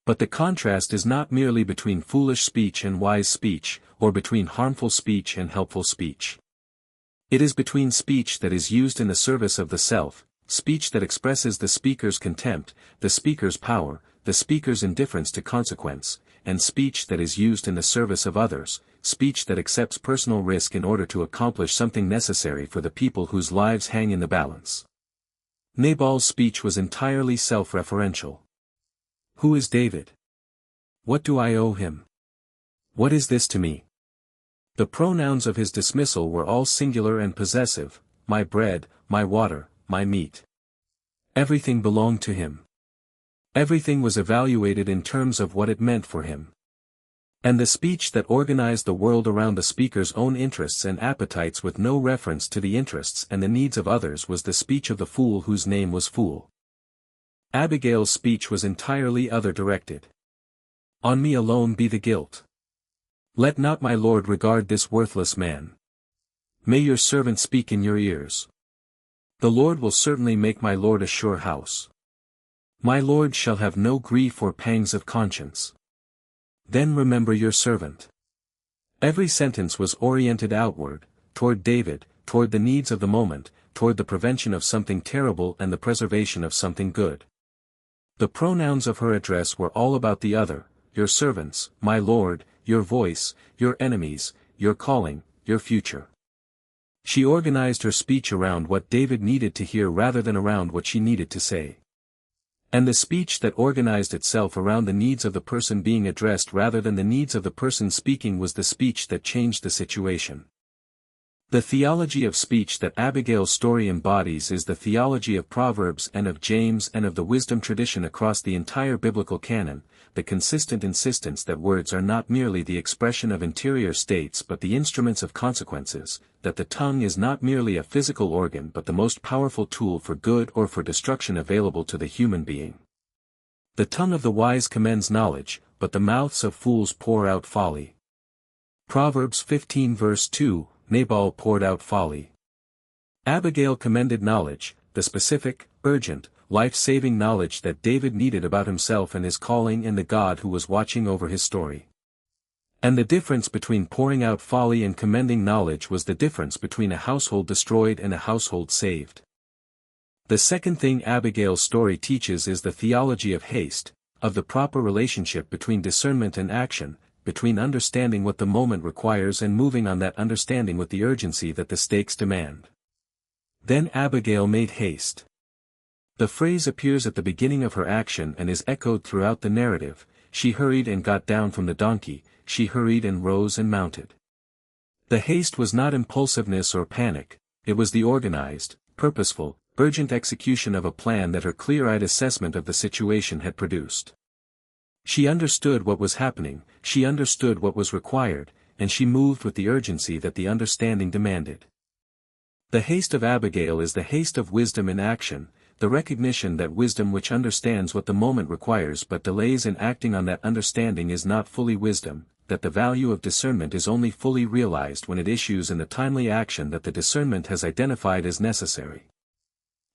But the contrast is not merely between foolish speech and wise speech, or between harmful speech and helpful speech. It is between speech that is used in the service of the self, speech that expresses the speaker's contempt, the speaker's power, the speaker's indifference to consequence, and speech that is used in the service of others, speech that accepts personal risk in order to accomplish something necessary for the people whose lives hang in the balance. Nabal's speech was entirely self-referential. Who is David? What do I owe him? What is this to me? The pronouns of his dismissal were all singular and possessive: my bread, my water, my meat. Everything belonged to him. Everything was evaluated in terms of what it meant for him. And the speech that organized the world around the speaker's own interests and appetites with no reference to the interests and the needs of others was the speech of the fool whose name was Fool. Abigail's speech was entirely other-directed. On me alone be the guilt. Let not my lord regard this worthless man. May your servant speak in your ears. The Lord will certainly make my lord a sure house. My lord shall have no grief or pangs of conscience. Then remember your servant. Every sentence was oriented outward, toward David, toward the needs of the moment, toward the prevention of something terrible and the preservation of something good. The pronouns of her address were all about the other: your servants, my lord, your voice, your enemies, your calling, your future. She organized her speech around what David needed to hear rather than around what she needed to say. And the speech that organized itself around the needs of the person being addressed rather than the needs of the person speaking was the speech that changed the situation. The theology of speech that Abigail's story embodies is the theology of Proverbs and of James and of the wisdom tradition across the entire biblical canon, the consistent insistence that words are not merely the expression of interior states but the instruments of consequences, that the tongue is not merely a physical organ but the most powerful tool for good or for destruction available to the human being. The tongue of the wise commends knowledge, but the mouths of fools pour out folly. Proverbs 15 verse 2, Nabal poured out folly. Abigail commended knowledge, the specific, urgent, life-saving knowledge that David needed about himself and his calling and the God who was watching over his story. And the difference between pouring out folly and commending knowledge was the difference between a household destroyed and a household saved. The second thing Abigail's story teaches is the theology of haste, of the proper relationship between discernment and action, between understanding what the moment requires and moving on that understanding with the urgency that the stakes demand. Then Abigail made haste. The phrase appears at the beginning of her action and is echoed throughout the narrative: she hurried and got down from the donkey, she hurried and rose and mounted. The haste was not impulsiveness or panic, it was the organized, purposeful, urgent execution of a plan that her clear-eyed assessment of the situation had produced. She understood what was happening, she understood what was required, and she moved with the urgency that the understanding demanded. The haste of Abigail is the haste of wisdom in action, the recognition that wisdom which understands what the moment requires but delays in acting on that understanding is not fully wisdom, that the value of discernment is only fully realized when it issues in the timely action that the discernment has identified as necessary.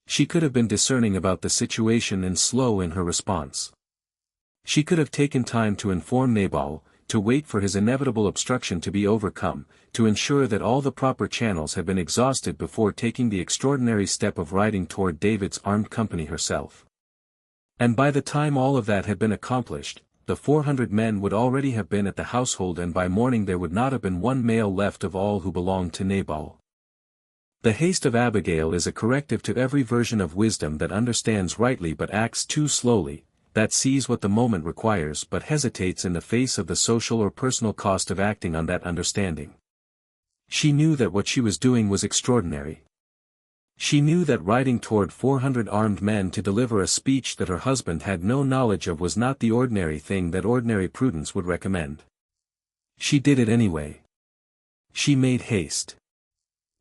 She could have been discerning about the situation and slow in her response. She could have taken time to inform Nabal, to wait for his inevitable obstruction to be overcome, to ensure that all the proper channels had been exhausted before taking the extraordinary step of riding toward David's armed company herself. And by the time all of that had been accomplished, the 400 men would already have been at the household, and by morning there would not have been one male left of all who belonged to Nabal. The haste of Abigail is a corrective to every version of wisdom that understands rightly but acts too slowly, that sees what the moment requires but hesitates in the face of the social or personal cost of acting on that understanding. She knew that what she was doing was extraordinary. She knew that riding toward 400 armed men to deliver a speech that her husband had no knowledge of was not the ordinary thing that ordinary prudence would recommend. She did it anyway. She made haste.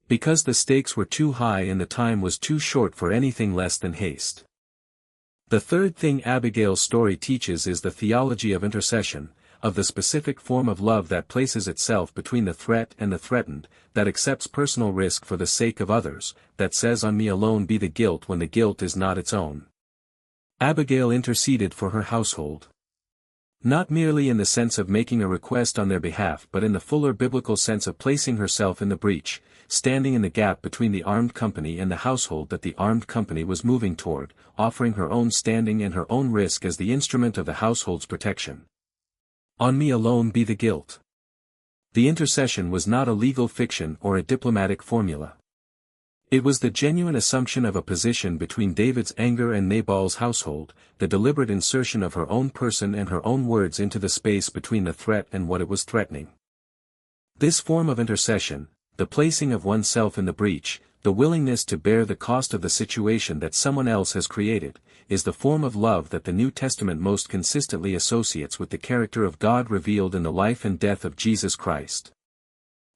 Because the stakes were too high and the time was too short for anything less than haste. The third thing Abigail's story teaches is the theology of intercession, of the specific form of love that places itself between the threat and the threatened, that accepts personal risk for the sake of others, that says on me alone be the guilt when the guilt is not its own. Abigail interceded for her household. Not merely in the sense of making a request on their behalf but in the fuller biblical sense of placing herself in the breach, standing in the gap between the armed company and the household that the armed company was moving toward, offering her own standing and her own risk as the instrument of the household's protection. On me alone be the guilt. The intercession was not a legal fiction or a diplomatic formula. It was the genuine assumption of a position between David's anger and Nabal's household, the deliberate insertion of her own person and her own words into the space between the threat and what it was threatening. This form of intercession, the placing of oneself in the breach, the willingness to bear the cost of the situation that someone else has created, is the form of love that the New Testament most consistently associates with the character of God revealed in the life and death of Jesus Christ.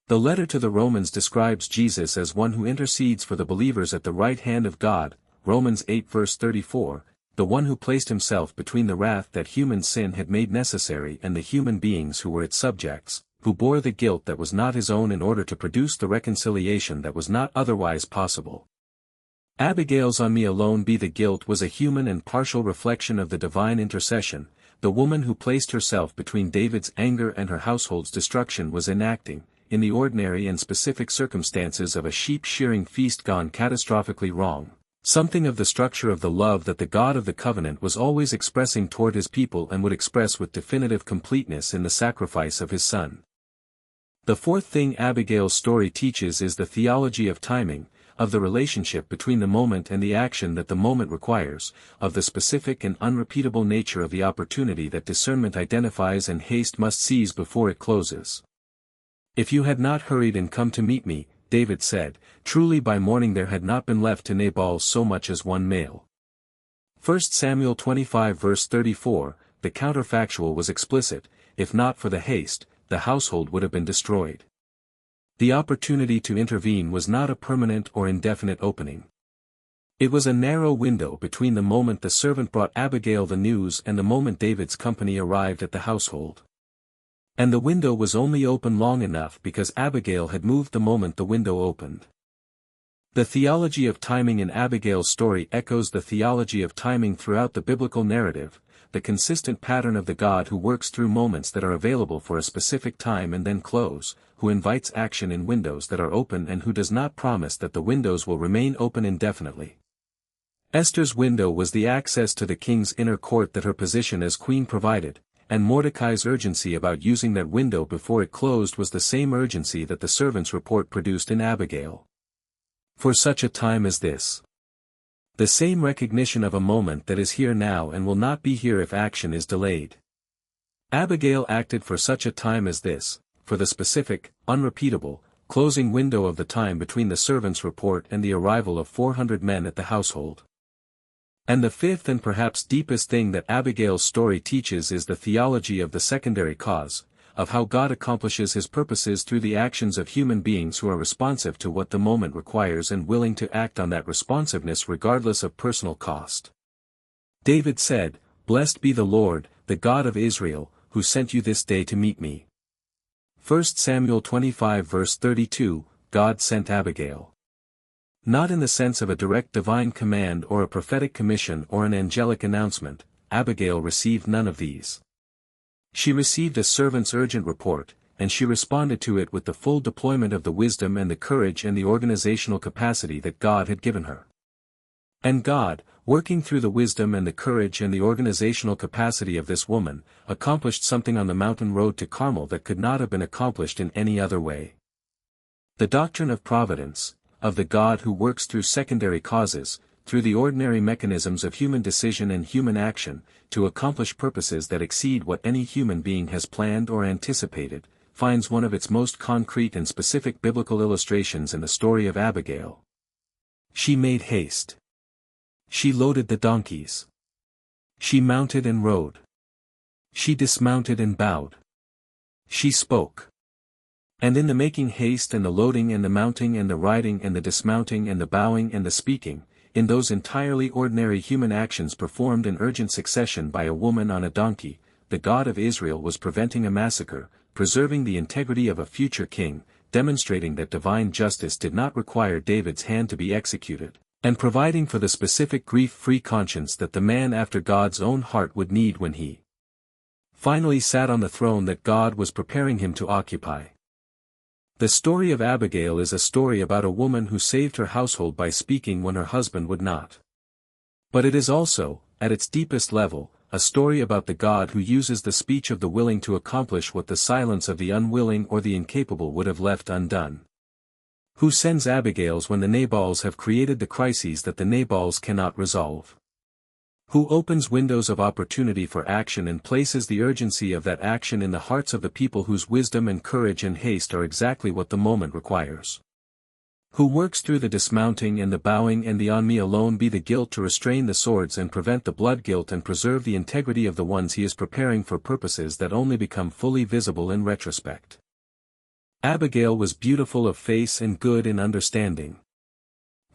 The letter to the Romans describes Jesus as one who intercedes for the believers at the right hand of God, Romans 8 verse 34, the one who placed himself between the wrath that human sin had made necessary and the human beings who were its subjects, who bore the guilt that was not his own in order to produce the reconciliation that was not otherwise possible. Abigail's on me alone be the guilt was a human and partial reflection of the divine intercession. The woman who placed herself between David's anger and her household's destruction was enacting, in the ordinary and specific circumstances of a sheep shearing feast gone catastrophically wrong, something of the structure of the love that the God of the covenant was always expressing toward his people and would express with definitive completeness in the sacrifice of his Son. The fourth thing Abigail's story teaches is the theology of timing, of the relationship between the moment and the action that the moment requires, of the specific and unrepeatable nature of the opportunity that discernment identifies and haste must seize before it closes. If you had not hurried and come to meet me, David said, truly by morning there had not been left to Nabal so much as one male. 1 Samuel 25 verse 34, the counterfactual was explicit, if not for the haste, the household would have been destroyed. The opportunity to intervene was not a permanent or indefinite opening. It was a narrow window between the moment the servant brought Abigail the news and the moment David's company arrived at the household. And the window was only open long enough because Abigail had moved the moment the window opened. The theology of timing in Abigail's story echoes the theology of timing throughout the biblical narrative, the consistent pattern of the God who works through moments that are available for a specific time and then close, who invites action in windows that are open and who does not promise that the windows will remain open indefinitely. Esther's window was the access to the king's inner court that her position as queen provided, and Mordecai's urgency about using that window before it closed was the same urgency that the servant's report produced in Abigail. For such a time as this. The same recognition of a moment that is here now and will not be here if action is delayed. Abigail acted for such a time as this, for the specific, unrepeatable, closing window of the time between the servant's report and the arrival of 400 men at the household. And the fifth and perhaps deepest thing that Abigail's story teaches is the theology of the secondary cause, of how God accomplishes his purposes through the actions of human beings who are responsive to what the moment requires and willing to act on that responsiveness regardless of personal cost. David said, "Blessed be the Lord, the God of Israel, who sent you this day to meet me." 1 Samuel 25 verse 32, God sent Abigail. Not in the sense of a direct divine command or a prophetic commission or an angelic announcement, Abigail received none of these. She received a servant's urgent report, and she responded to it with the full deployment of the wisdom and the courage and the organizational capacity that God had given her. And God, working through the wisdom and the courage and the organizational capacity of this woman, accomplished something on the mountain road to Carmel that could not have been accomplished in any other way. The doctrine of Providence, of the God who works through secondary causes, through the ordinary mechanisms of human decision and human action, to accomplish purposes that exceed what any human being has planned or anticipated, finds one of its most concrete and specific biblical illustrations in the story of Abigail. She made haste. She loaded the donkeys. She mounted and rode. She dismounted and bowed. She spoke. And in the making haste and the loading and the mounting and the riding and the dismounting and the bowing and the speaking, in those entirely ordinary human actions performed in urgent succession by a woman on a donkey, the God of Israel was preventing a massacre, preserving the integrity of a future king, demonstrating that divine justice did not require David's hand to be executed, and providing for the specific grief-free conscience that the man after God's own heart would need when he finally sat on the throne that God was preparing him to occupy. The story of Abigail is a story about a woman who saved her household by speaking when her husband would not. But it is also, at its deepest level, a story about the God who uses the speech of the willing to accomplish what the silence of the unwilling or the incapable would have left undone. Who sends Abigails when the Nabals have created the crises that the Nabals cannot resolve. Who opens windows of opportunity for action and places the urgency of that action in the hearts of the people whose wisdom and courage and haste are exactly what the moment requires. Who works through the dismounting and the bowing and the on me alone be the guilt to restrain the swords and prevent the blood guilt and preserve the integrity of the ones he is preparing for purposes that only become fully visible in retrospect. Abigail was beautiful of face and good in understanding.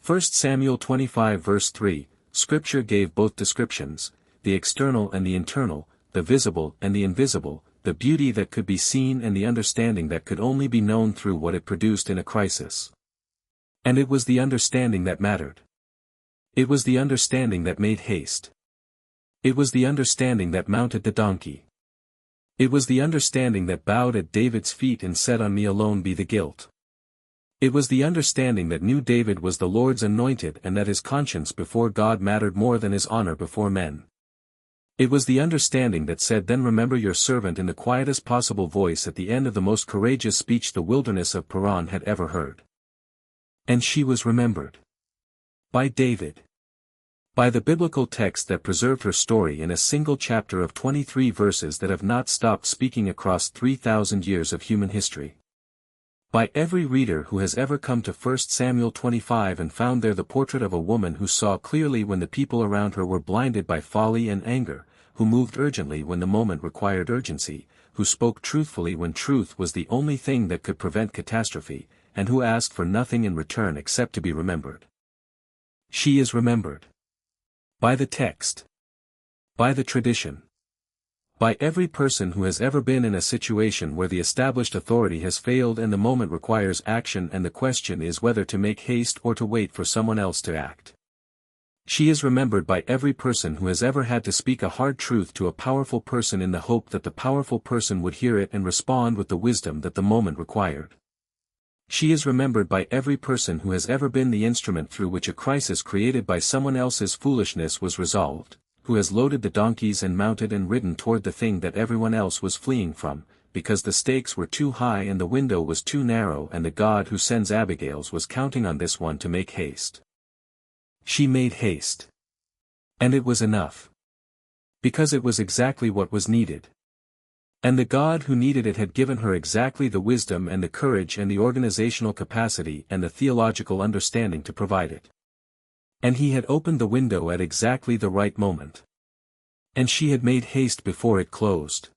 1 Samuel 25 verse 3, Scripture gave both descriptions, the external and the internal, the visible and the invisible, the beauty that could be seen and the understanding that could only be known through what it produced in a crisis. And it was the understanding that mattered. It was the understanding that made haste. It was the understanding that mounted the donkey. It was the understanding that bowed at David's feet and said, "On me alone be the guilt." It was the understanding that knew David was the Lord's anointed and that his conscience before God mattered more than his honor before men. It was the understanding that said, "Then remember your servant," in the quietest possible voice at the end of the most courageous speech the wilderness of Paran had ever heard. And she was remembered. By David. By the biblical text that preserved her story in a single chapter of 23 verses that have not stopped speaking across 3,000 years of human history. By every reader who has ever come to 1 Samuel 25 and found there the portrait of a woman who saw clearly when the people around her were blinded by folly and anger, who moved urgently when the moment required urgency, who spoke truthfully when truth was the only thing that could prevent catastrophe, and who asked for nothing in return except to be remembered. She is remembered. By the text. By the tradition. By every person who has ever been in a situation where the established authority has failed and the moment requires action and the question is whether to make haste or to wait for someone else to act. She is remembered by every person who has ever had to speak a hard truth to a powerful person in the hope that the powerful person would hear it and respond with the wisdom that the moment required. She is remembered by every person who has ever been the instrument through which a crisis created by someone else's foolishness was resolved, who has loaded the donkeys and mounted and ridden toward the thing that everyone else was fleeing from, because the stakes were too high and the window was too narrow, and the God who sends Abigails was counting on this one to make haste. She made haste. And it was enough. Because it was exactly what was needed. And the God who needed it had given her exactly the wisdom and the courage and the organizational capacity and the theological understanding to provide it. And he had opened the window at exactly the right moment. And she had made haste before it closed.